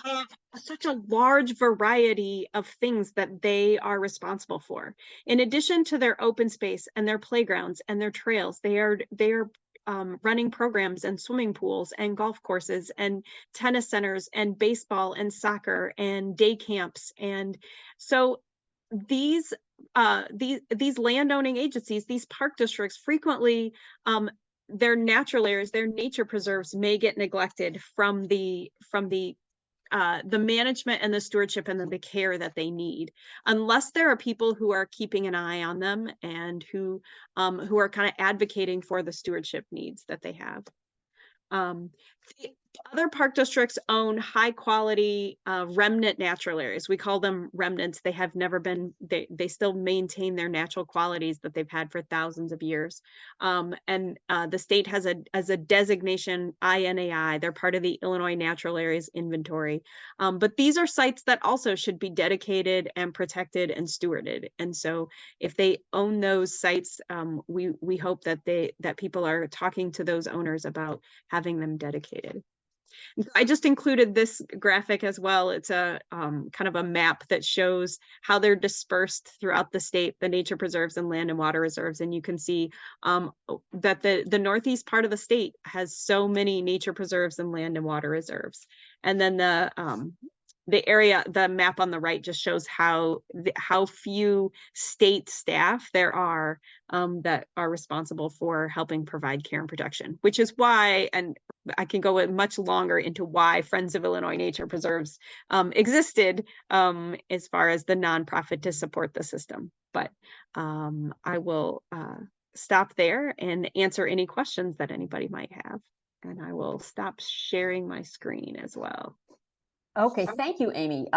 have such a large variety of things that they are responsible for. In addition to their open space and their playgrounds and their trails, they are running programs and swimming pools and golf courses and tennis centers and baseball and soccer and day camps. And so these landowning agencies, these park districts, frequently their natural areas, their nature preserves may get neglected from the management and the stewardship and the care that they need, unless there are people who are keeping an eye on them and who are kind of advocating for the stewardship needs that they have. Other park districts own high quality remnant natural areas. We call them remnants. They have never been, they still maintain their natural qualities that they've had for thousands of years. And the state has a designation, INAI. They're part of the Illinois Natural Areas Inventory. But these are sites that also should be dedicated and protected and stewarded. And so if they own those sites, we hope that people are talking to those owners about having them dedicated. I just included this graphic as well. It's a kind of a map that shows how they're dispersed throughout the state, the nature preserves and land and water reserves. And you can see that the northeast part of the state has so many nature preserves and land and water reserves. And then the map on the right just shows how few state staff there are that are responsible for helping provide care and protection, which is why, and I can go much longer into why Friends of Illinois Nature Preserves existed as far as the nonprofit to support the system. But I will stop there and answer any questions that anybody might have. And I will stop sharing my screen as well. Okay, thank you, Amy.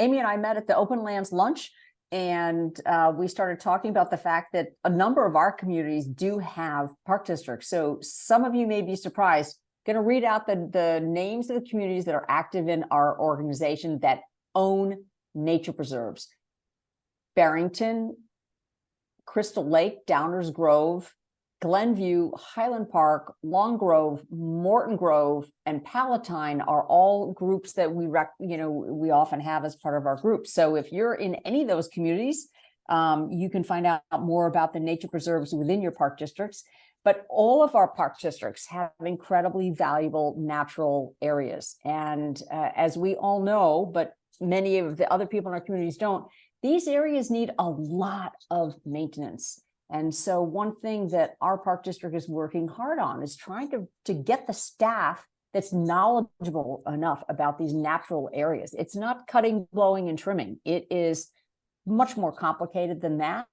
Amy and I met at the Open Lands Lunch, and we started talking about the fact that a number of our communities do have park districts. So some of you may be surprised. Going to read out the names of the communities that are active in our organization that own nature preserves: Barrington, Crystal Lake, Downers Grove, Glenview, Highland Park, Long Grove, Morton Grove, and Palatine are all groups that we often have as part of our group. So if you're in any of those communities, you can find out more about the nature preserves within your park districts. But all of our park districts have incredibly valuable natural areas. And as we all know, but many of the other people in our communities don't, these areas need a lot of maintenance. And so one thing that our park district is working hard on is trying to get the staff that's knowledgeable enough about these natural areas. It's not cutting, blowing, and trimming. It is much more complicated than that.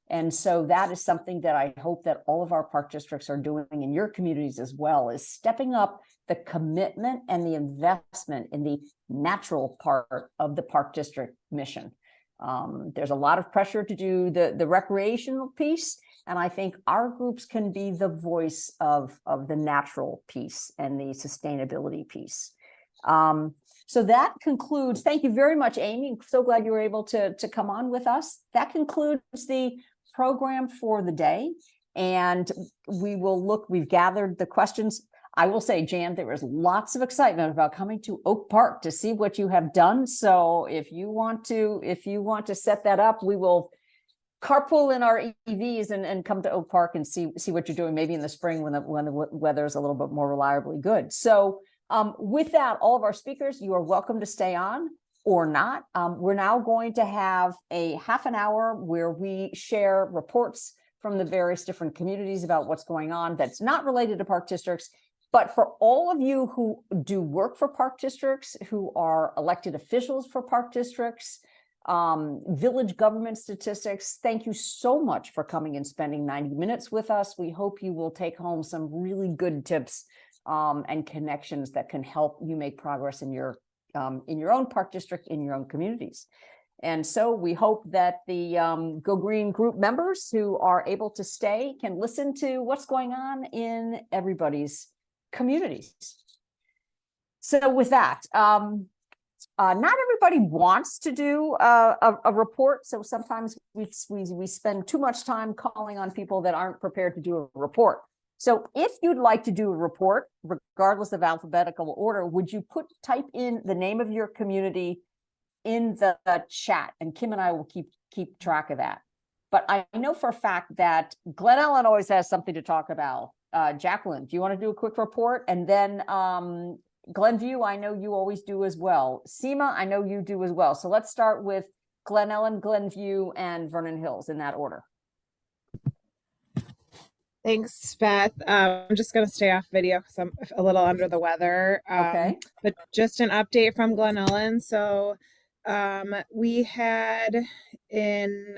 And so that is something that I hope that all of our park districts are doing in your communities as well, is stepping up the commitment and the investment in the natural part of the park district mission. There's a lot of pressure to do the recreational piece, and I think our groups can be the voice of the natural piece and the sustainability piece. So that concludes. Thank you very much, Amy. I'm so glad you were able to come on with us. That concludes the program for the day, and we've gathered the questions. I will say, Jan, there is lots of excitement about coming to Oak Park to see what you have done. So if you want to set that up, we will carpool in our EVs and come to Oak Park and see what you're doing, maybe in the spring when the weather is a little bit more reliably good. So with that, all of our speakers, you are welcome to stay on, or not. We're now going to have a half an hour where we share reports from the various different communities about what's going on that's not related to park districts. But for all of you who do work for park districts, who are elected officials for park districts, village government statistics, thank you so much for coming and spending 90 minutes with us. We hope you will take home some really good tips and connections that can help you make progress in your own park district, in your own communities. And so we hope that the Go Green group members who are able to stay can listen to what's going on in everybody's communities. So with that, not everybody wants to do a report. So sometimes we spend too much time calling on people that aren't prepared to do a report. So if you'd like to do a report, regardless of alphabetical order, would you type in the name of your community in the chat, and Kim and I will keep track of that. But I know for a fact that Glen Ellen always has something to talk about. Jacqueline, do you want to do a quick report? And then Glenview, I know you always do as well. Seema, I know you do as well. So let's start with Glen Ellen, Glenview, and Vernon Hills in that order. Thanks, Beth. I'm just going to stay off video because I'm a little under the weather. Okay. But just an update from Glen Ellen. So we had in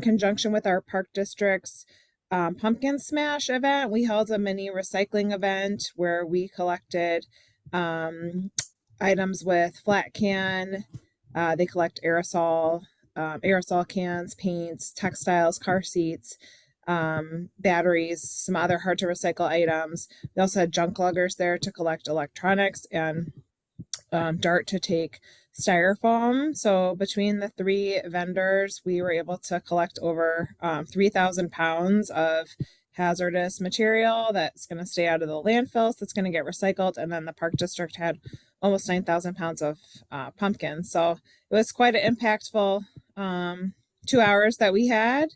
conjunction with our park district's pumpkin smash event, we held a mini recycling event where we collected items with flat can. They collect aerosol cans, paints, textiles, car seats, batteries, some other hard to recycle items. We also had junk luggers there to collect electronics, and DART to take styrofoam. So between the three vendors, we were able to collect over 3,000 pounds of hazardous material that's going to stay out of the landfills, that's going to get recycled. And then the park district had almost 9,000 pounds of pumpkins. So it was quite an impactful 2 hours that we had.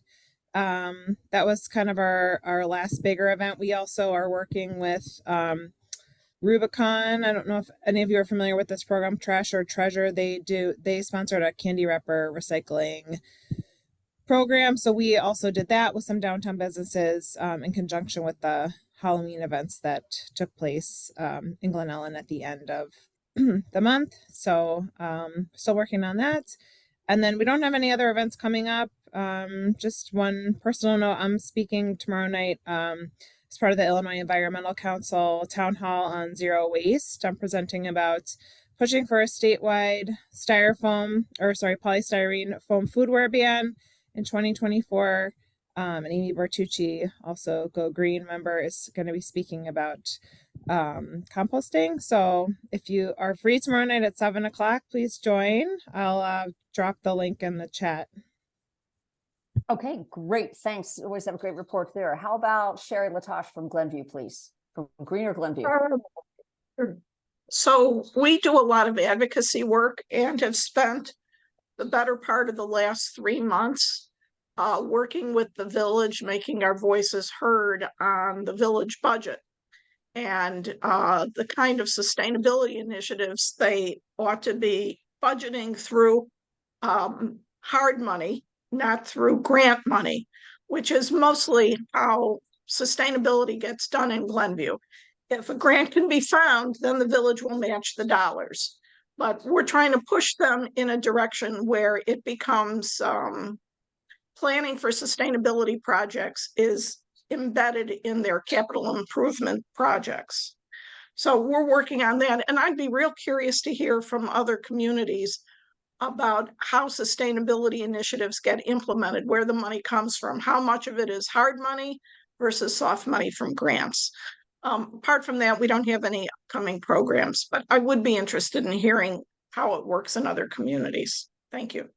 That was kind of our last bigger event. We also are working with Rubicon. I don't know if any of you are familiar with this program, Trash or Treasure. They sponsored a candy wrapper recycling program. So we also did that with some downtown businesses in conjunction with the Halloween events that took place in Glen Ellen at the end of the month. So still working on that. And then we don't have any other events coming up. Just one personal note, I'm speaking tomorrow night as part of the Illinois Environmental Council Town Hall on Zero Waste. I'm presenting about pushing for a statewide polystyrene foam foodware ban in 2024. And Amy Bertucci, also Go Green member, is going to be speaking about composting. So if you are free tomorrow night at 7 o'clock, please join. I'll drop the link in the chat. Okay, great. Thanks. Always have a great report there. How about Sherry Latosh from Glenview, please? From Green or Glenview? So we do a lot of advocacy work and have spent the better part of the last 3 months working with the village, making our voices heard on the village budget and the kind of sustainability initiatives they ought to be budgeting through hard money, not through grant money, which is mostly how sustainability gets done in Glenview. If a grant can be found, then the village will match the dollars. But we're trying to push them in a direction where it becomes planning for sustainability projects is embedded in their capital improvement projects. So we're working on that. And I'd be real curious to hear from other communities about how sustainability initiatives get implemented, where the money comes from, how much of it is hard money versus soft money from grants. Apart from that, we don't have any upcoming programs, but I would be interested in hearing how it works in other communities. Thank you.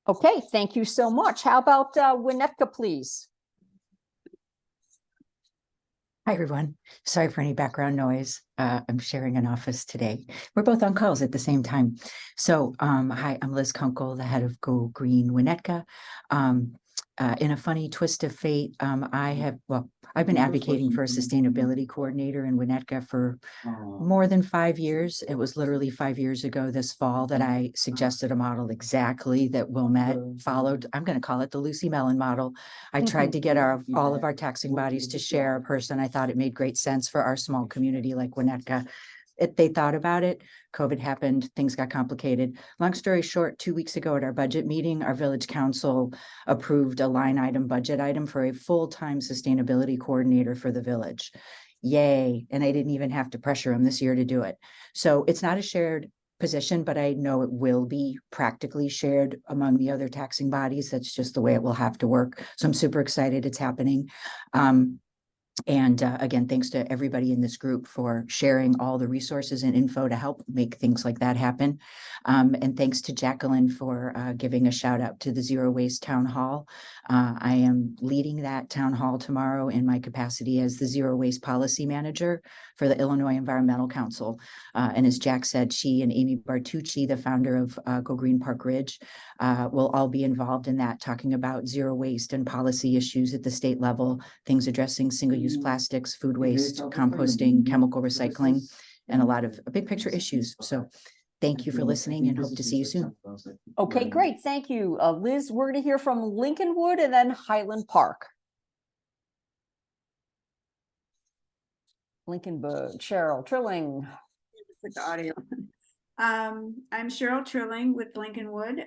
Okay, thank you so much. How about Winnetka, please? Hi, everyone. Sorry for any background noise. I'm sharing an office today. We're both on calls at the same time. So hi, I'm Liz Kunkel, the head of Go Green Winnetka. in a funny twist of fate, I've been advocating for a sustainability coordinator in Winnetka for more than 5 years. It was literally 5 years ago this fall that I suggested a model exactly that Wilmette followed. I'm going to call it the Lucy Mellen model. I tried to get all of our taxing bodies to share a person. I thought it made great sense for our small community like Winnetka. They thought about it. COVID happened, things got complicated. Long story short, 2 weeks ago at our budget meeting, our village council approved a line item budget item for a full-time sustainability coordinator for the village. Yay. And I didn't even have to pressure them this year to do it. So it's not a shared position, but I know it will be practically shared among the other taxing bodies. That's just the way it will have to work. So I'm super excited it's happening. And again, thanks to everybody in this group for sharing all the resources and info to help make things like that happen. And thanks to Jacqueline for giving a shout out to the Zero Waste Town Hall. I am leading that town hall tomorrow in my capacity as the Zero Waste Policy Manager for the Illinois Environmental Council. And as Jack said, she and Amy Bartucci, the founder of Go Green Park Ridge, will all be involved in that, talking about zero waste and policy issues at the state level, things addressing single-use plastics, food waste, composting, chemical recycling, and a lot of big picture issues. So thank you for listening and hope to see you soon. Okay, great. Thank you. Liz, we're going to hear from Lincolnwood and then Highland Park. Lincolnwood, Cheryl Trilling. With the audio. I'm Cheryl Trilling with Lincolnwood.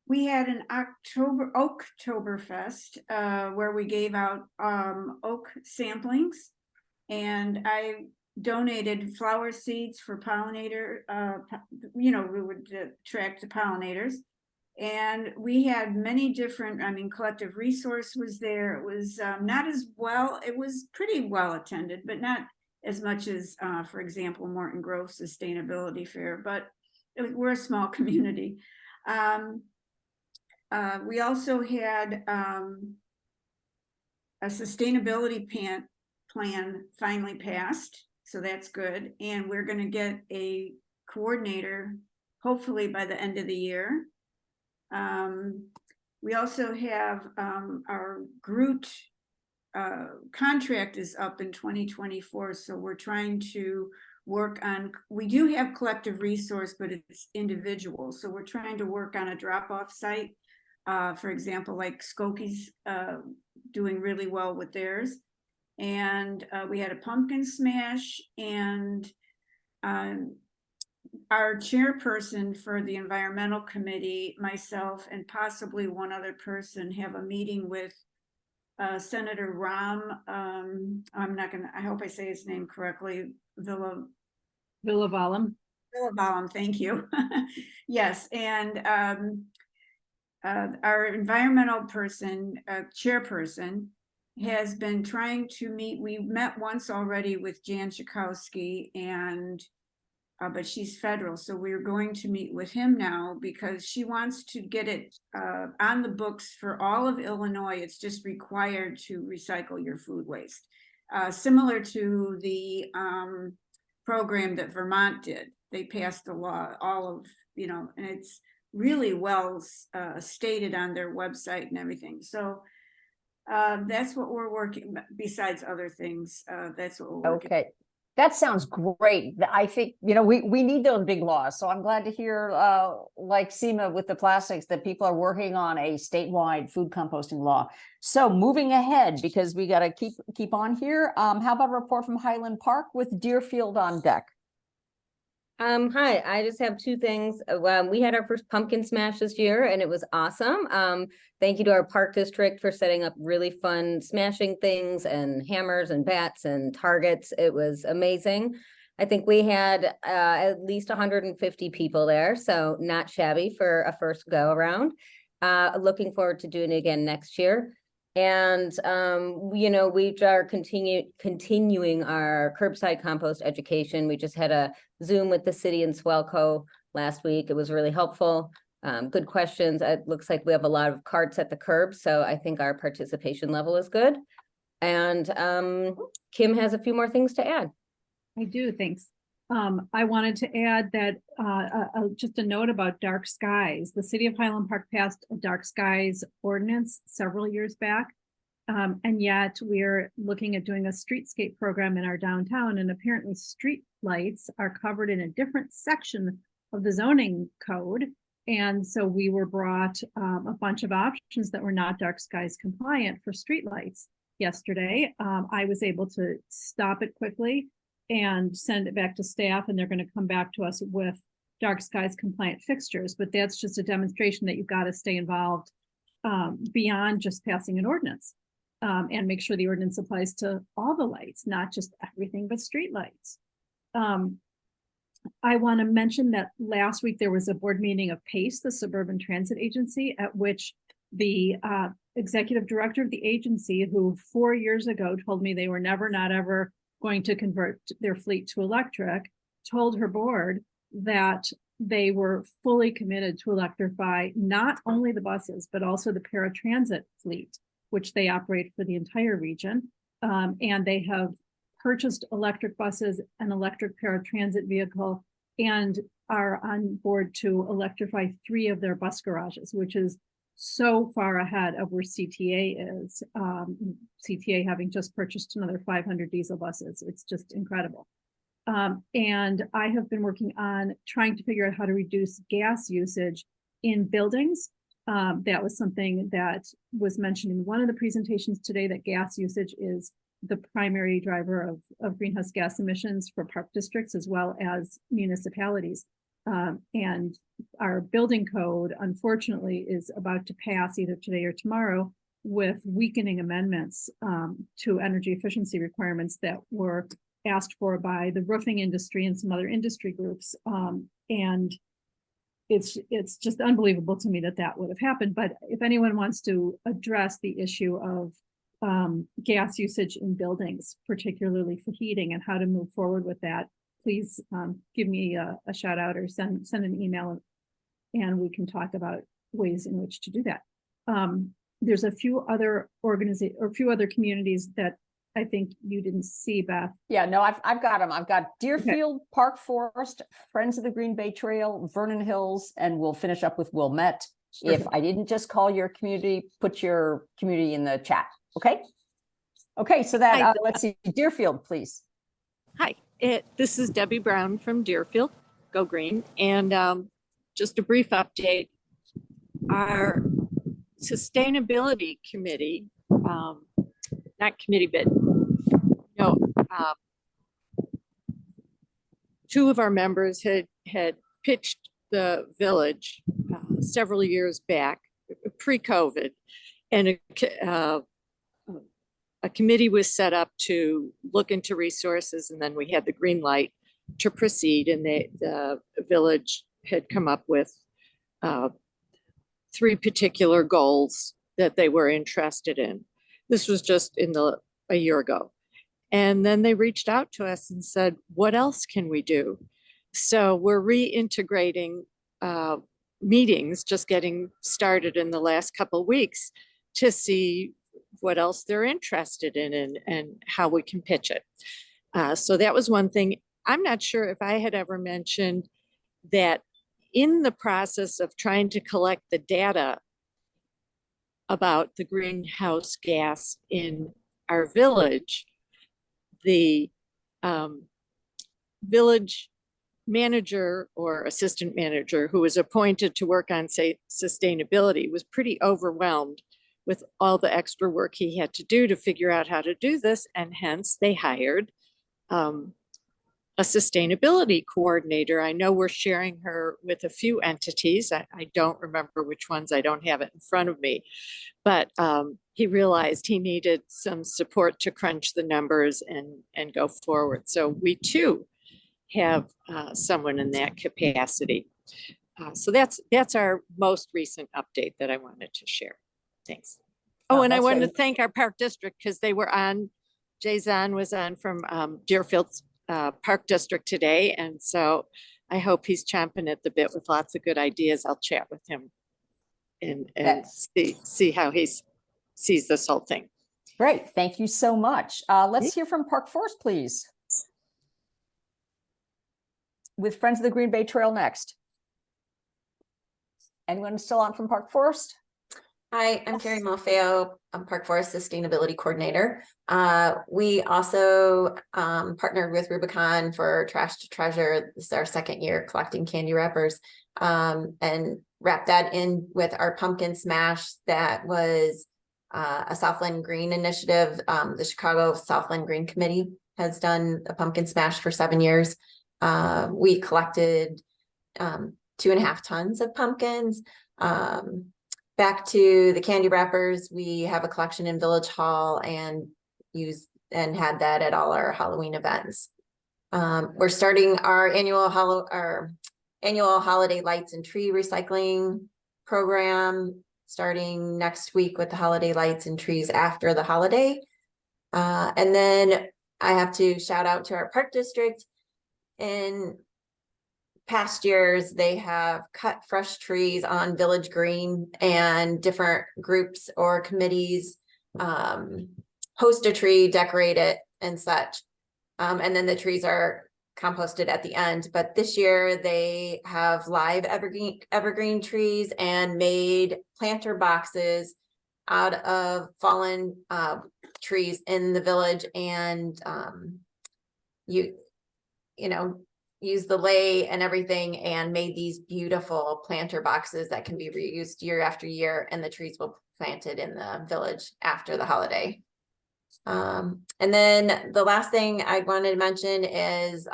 We had an Oaktoberfest where we gave out oak samplings, and I donated flower seeds for pollinator. We would attract the pollinators, and we had many different. Collective Resource was there. It was not as well. It was pretty well attended, but not as much as, for example, Morton Grove Sustainability Fair. But we're a small community. We also had a sustainability plan finally passed, so that's good. And we're going to get a coordinator hopefully by the end of the year. We also have our Groot contract is up in 2024, so we're trying to work on, we do have Collective Resource, but it's individual, so we're trying to work on a drop-off site. For example, like Skokie's doing really well with theirs. And we had a pumpkin smash, and our chairperson for the environmental committee, myself, and possibly one other person have a meeting with Senator Rahm. I hope I say his name correctly. Villavalum. Villavalum, thank you. Yes, and our environmental person, chairperson, has been trying to meet. We met once already with Jan Schakowsky, and but she's federal, so we're going to meet with him now because she wants to get it on the books for all of Illinois. It's just required to recycle your food waste, similar to the program that Vermont did. They passed a law, and it's really well stated on their website and everything. So that's what we're working, besides other things, that's what we're working. Okay, that sounds great. I think, we need those big laws. So I'm glad to hear, like Seema with the plastics, that people are working on a statewide food composting law. So moving ahead, because we got to keep on here. How about a report from Highland Park with Deerfield on deck? Hi, I just have two things. We had our first pumpkin smash this year and it was awesome. Thank you to our park district for setting up really fun smashing things and hammers and bats and targets. It was amazing. I think we had at least 150 people there, so not shabby for a first go around. Looking forward to doing it again next year. And, we are continuing our curbside compost education. We just had a Zoom with the city and Swelco last week. It was really helpful. Good questions. It looks like we have a lot of carts at the curb, so I think our participation level is good. And Kim has a few more things to add. I do, thanks. I wanted to add that just a note about dark skies. The city of Highland Park passed a dark skies ordinance several years back. And yet we're looking at doing a streetscape program in our downtown, and apparently street lights are covered in a different section of the zoning code. And so we were brought a bunch of options that were not dark skies compliant for streetlights yesterday. I was able to stop it quickly and send it back to staff, and they're going to come back to us with dark skies compliant fixtures. But that's just a demonstration that you've got to stay involved beyond just passing an ordinance. And make sure the ordinance applies to all the lights, not just everything but street lights. I want to mention that last week there was a board meeting of PACE, the Suburban Transit Agency, at which the executive director of the agency, who 4 years ago told me they were never, not ever going to convert their fleet to electric, told her board that they were fully committed to electrify not only the buses, but also the paratransit fleet, which they operate for the entire region. And they have purchased electric buses, an electric paratransit vehicle, and are on board to electrify 3 of their bus garages, which is so far ahead of where CTA is. CTA having just purchased another 500 diesel buses. It's just incredible. And I have been working on trying to figure out how to reduce gas usage in buildings. That was something that was mentioned in one of the presentations today, that gas usage is the primary driver of greenhouse gas emissions for park districts as well as municipalities. And our building code, unfortunately, is about to pass either today or tomorrow with weakening amendments to energy efficiency requirements that were asked for by the roofing industry and some other industry groups. And it's just unbelievable to me that that would have happened. But if anyone wants to address the issue of gas usage in buildings, particularly for heating, and how to move forward with that, please give me a shout out or send an email, and we can talk about ways in which to do that. There's a few other communities that I think you didn't see, Beth. Yeah, no, I've got them. I've got Deerfield, Park Forest, Friends of the Green Bay Trail, Vernon Hills, and we'll finish up with Wilmette. Sure. If I didn't just call your community, put your community in the chat. Okay. Okay. So that, let's see, Deerfield, please. Hi, this is Debbie Brown from Deerfield, Go Green. And just a brief update. Our sustainability committee, not committee, but two of our members had pitched the village several years back, pre-COVID, and a committee was set up to look into resources, and then we had the green light to proceed, and the village had come up with 3 particular goals that they were interested in. This was just a year ago. And then they reached out to us and said, what else can we do? So we're reintegrating meetings, just getting started in the last couple of weeks, to see what else they're interested in and how we can pitch it. So that was one thing. I'm not sure if I had ever mentioned that in the process of trying to collect the data about the greenhouse gas in our village, the village manager or assistant manager who was appointed to work on, say, sustainability was pretty overwhelmed with all the extra work he had to do to figure out how to do this. And hence they hired a sustainability coordinator. I know we're sharing her with a few entities. I don't remember which ones. I don't have it in front of me, but he realized he needed some support to crunch the numbers and go forward. So we too have someone in that capacity. So that's our most recent update that I wanted to share. Thanks. Oh, and I wanted to thank our park district because they were on, Jason was on from Deerfield's Park District today. And so I hope he's chomping at the bit with lots of good ideas. I'll chat with him and see how he sees this whole thing. Great. Thank you so much. Let's hear from Park Forest, please. with Friends of the Green Bay Trail next. Anyone still on from Park Forest? Hi, I'm Carrie Malfeo. I'm Park Forest Sustainability Coordinator. We also partnered with Rubicon for Trash to Treasure. This is our second year collecting candy wrappers, and wrapped that in with our pumpkin smash. That was a Southland Green initiative. The Chicago Southland Green Committee has done a pumpkin smash for 7 years. We collected 2.5 tons of pumpkins. Back to the candy wrappers, we have a collection in Village Hall and had that at all our Halloween events. We're starting our annual holiday lights and tree recycling program starting next week with the holiday lights and trees after the holiday. And then I have to shout out to our park district. In past years, they have cut fresh trees on Village Green, and different groups or committees host a tree, decorate it and such. And then the trees are composted at the end. But this year they have live evergreen trees and made planter boxes out of fallen trees in the village, and use the lei and everything, and made these beautiful planter boxes that can be reused year after year, and the trees will be planted in the village after the holiday. And then the last thing I wanted to mention is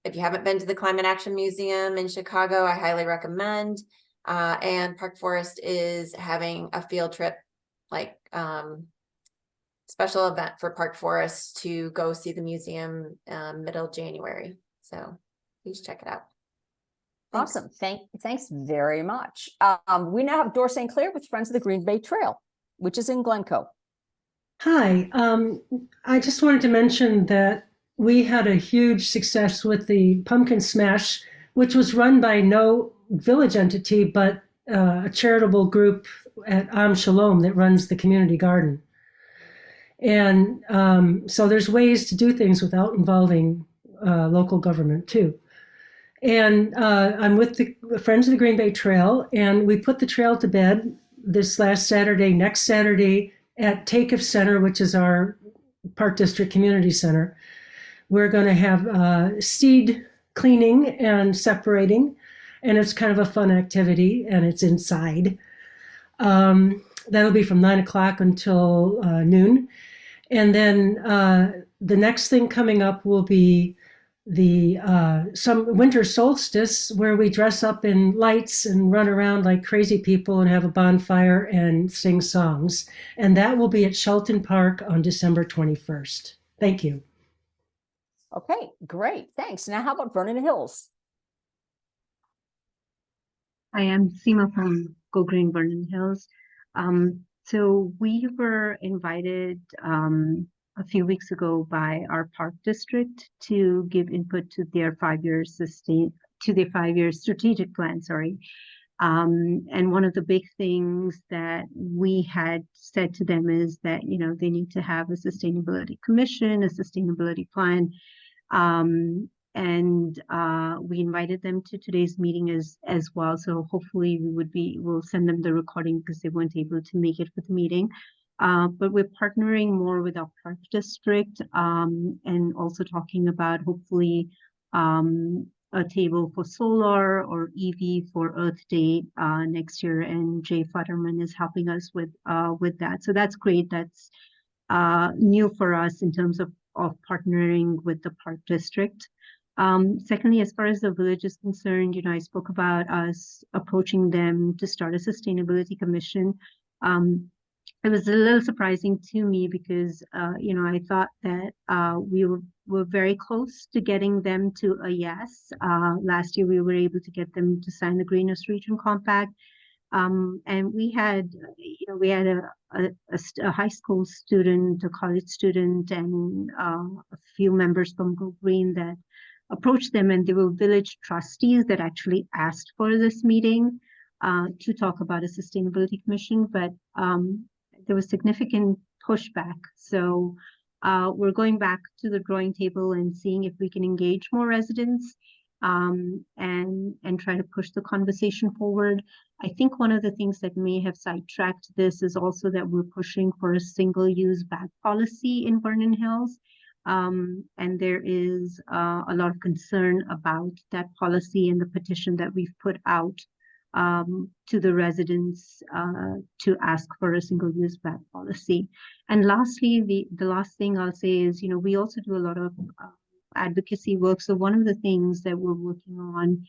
if you haven't been to the Climate Action Museum in Chicago, I highly recommend. And Park Forest is having a field trip, like special event for Park Forest to go see the museum middle January. So please check it out. Thanks. Awesome. Thanks very much. We now have Dor St. Clair with Friends of the Green Bay Trail, which is in Glencoe. Hi, I just wanted to mention that we had a huge success with the Pumpkin Smash, which was run by no village entity, but a charitable group at Am Shalom that runs the community garden. And so there's ways to do things without involving local government too. And I'm with the Friends of the Green Bay Trail, and we put the trail to bed this last Saturday, next Saturday at Takeoff Center, which is our Park District Community Center. We're going to have seed cleaning and separating, and it's kind of a fun activity, and it's inside. That'll be from 9 o'clock until noon. And then the next thing coming up will be some winter solstice, where we dress up in lights and run around like crazy people and have a bonfire and sing songs. And that will be at Shelton Park on December 21st. Thank you. Okay, great. Thanks. Now, how about Vernon Hills? I am Seema from Go Green Vernon Hills. So we were invited a few weeks ago by our park district to give input to their 5-year strategic plan. And one of the big things that we had said to them is that they need to have a sustainability commission, a sustainability plan. And we invited them to today's meeting as well. So hopefully we'll send them the recording because they weren't able to make it for the meeting. But we're partnering more with our park district and also talking about hopefully a table for solar or EV for Earth Day next year. And Jay Futterman is helping us with that. So that's great. That's new for us in terms of partnering with the park district. Secondly, as far as the village is concerned, I spoke about us approaching them to start a sustainability commission. It was a little surprising to me because, I thought that we were very close to getting them to a yes. Last year, we were able to get them to sign the Greenest Region Compact. And we had a high school student, a college student, and a few members from Go Green that approached them, and they were village trustees that actually asked for this meeting to talk about a sustainability commission, but there was significant pushback. So we're going back to the drawing table and seeing if we can engage more residents. and try to push the conversation forward. I think one of the things that may have sidetracked this is also that we're pushing for a single-use bag policy in Vernon Hills. And there is a lot of concern about that policy and the petition that we've put out to the residents to ask for a single-use bag policy. And lastly, the last thing I'll say is, we also do a lot of advocacy work. So one of the things that we're working on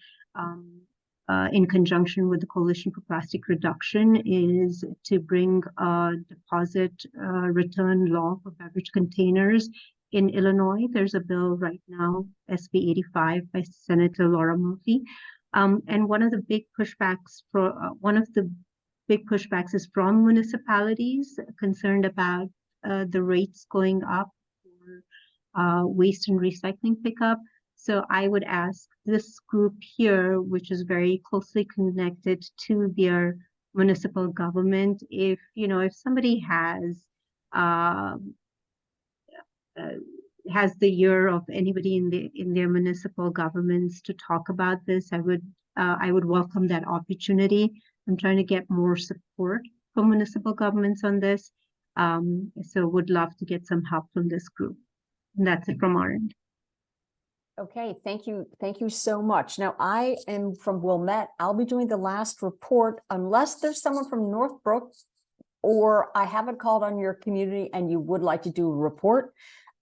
in conjunction with the Coalition for Plastic Reduction is to bring a deposit return law for beverage containers in Illinois. There's a bill right now, SB 85 by Senator Laura Murphy. And one of the big pushbacks is from municipalities concerned about the rates going up for waste and recycling pickup. So I would ask this group here, which is very closely connected to their municipal government, if somebody has the ear of anybody in their municipal governments to talk about this, I would welcome that opportunity. I'm trying to get more support from municipal governments on this. So would love to get some help from this group. And that's it from our end. Okay, thank you. Thank you so much. Now, I am from Wilmette. I'll be doing the last report unless there's someone from Northbrook or I haven't called on your community and you would like to do a report.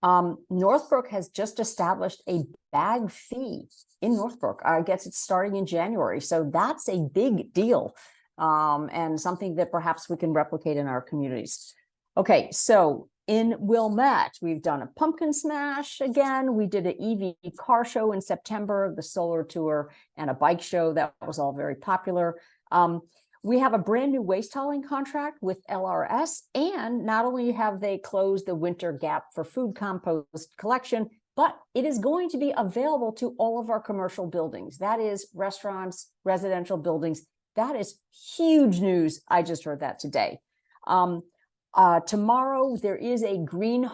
Northbrook has just established a bag fee in Northbrook. I guess it's starting in January. So that's a big deal and something that perhaps we can replicate in our communities. Okay, so in Wilmette, we've done a pumpkin smash again. We did an EV car show in September, the solar tour, and a bike show. That was all very popular. We have a brand new waste hauling contract with LRS, and not only have they closed the winter gap for food compost collection, but it is going to be available to all of our commercial buildings. That is restaurants, residential buildings. That is huge news. I just heard that today. Tomorrow, there is a green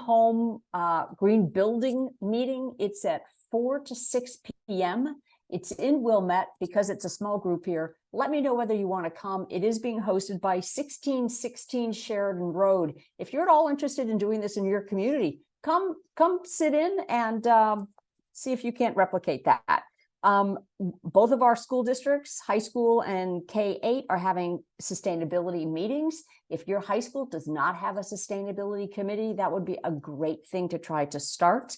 building meeting. It's at 4 to 6 p.m. It's in Wilmette because it's a small group here. Let me know whether you want to come. It is being hosted by 1616 Sheridan Road. If you're at all interested in doing this in your community, come sit in and see if you can't replicate that. Both of our school districts, high school and K-8, are having sustainability meetings. If your high school does not have a sustainability committee, that would be a great thing to try to start.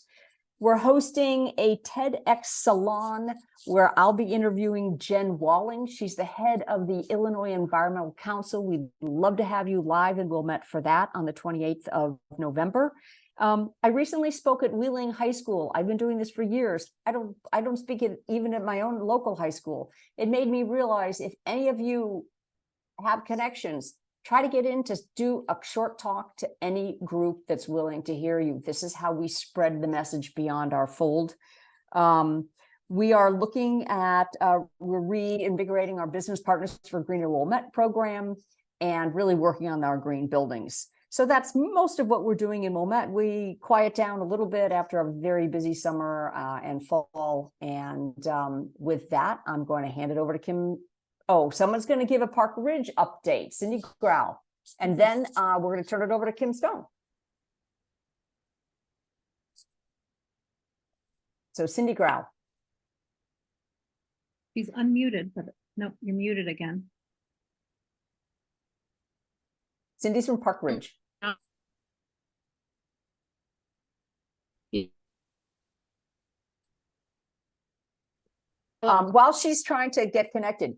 We're hosting a TEDx salon where I'll be interviewing Jen Walling. She's the head of the Illinois Environmental Council. We'd love to have you live in Wilmette for that on the 28th of November. I recently spoke at Wheeling High School. I've been doing this for years. I don't speak it even at my own local high school. It made me realize if any of you have connections, try to get in to do a short talk to any group that's willing to hear you. This is how we spread the message beyond our fold. We are looking at, we're reinvigorating our business partners for Greener Wilmette program and really working on our green buildings. So that's most of what we're doing in Wilmette. We quiet down a little bit after a very busy summer and fall. And with that, I'm going to hand it over to Kim. Oh, someone's going to give a Park Ridge update, Cindy Grau. And then we're going to turn it over to Kim Stone. So Cindy Grau. She's unmuted, but no, you're muted again. Cindy's from Park Ridge. While she's trying to get connected,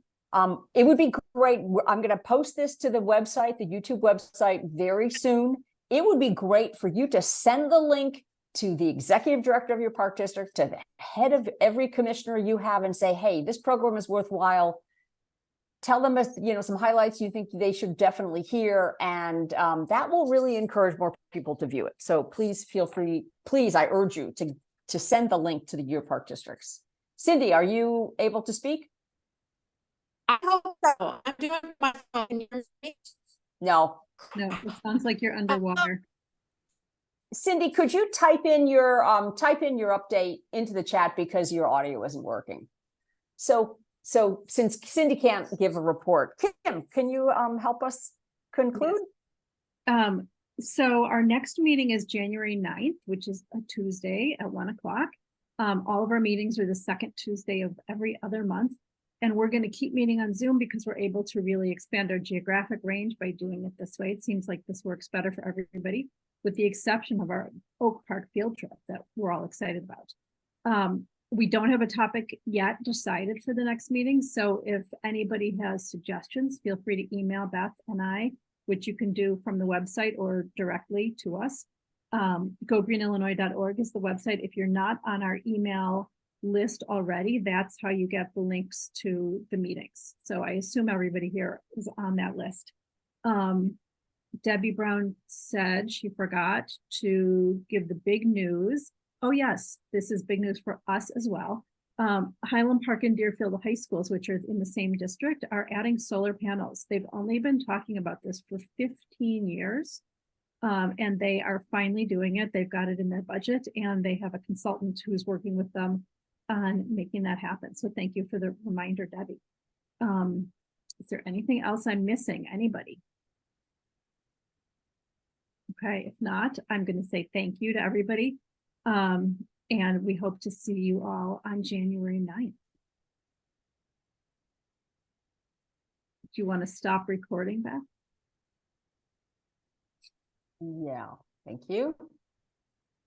it would be great. I'm going to post this to the website, the YouTube website, very soon. It would be great for you to send the link to the executive director of your park district, to the head of every commissioner you have, and say, hey, this program is worthwhile. Tell them, some highlights you think they should definitely hear, and that will really encourage more people to view it. So please feel free. Please, I urge you to send the link to your park districts. Cindy, are you able to speak? I hope so. I'm doing my phone. No. No, it sounds like you're underwater. Cindy, could you type in your update into the chat because your audio isn't working? So since Cindy can't give a report, Kim, can you help us conclude? So our next meeting is January 9th, which is a Tuesday at 1 o'clock. All of our meetings are the second Tuesday of every other month. And we're going to keep meeting on Zoom because we're able to really expand our geographic range by doing it this way. It seems like this works better for everybody, with the exception of our Oak Park field trip that we're all excited about. We don't have a topic yet decided for the next meeting. So if anybody has suggestions, feel free to email Beth and I, which you can do from the website or directly to us. GoGreenIllinois.org is the website. If you're not on our email list already, that's how you get the links to the meetings. So I assume everybody here is on that list. Debbie Brown said she forgot to give the big news. Oh yes, this is big news for us as well. Highland Park and Deerfield High Schools, which are in the same district, are adding solar panels. They've only been talking about this for 15 years. And they are finally doing it. They've got it in their budget, and they have a consultant who's working with them on making that happen. So thank you for the reminder, Debbie. Is there anything else I'm missing? Anybody? Okay, if not, I'm going to say thank you to everybody. And we hope to see you all on January 9th. Do you want to stop recording, Beth? Yeah, thank you.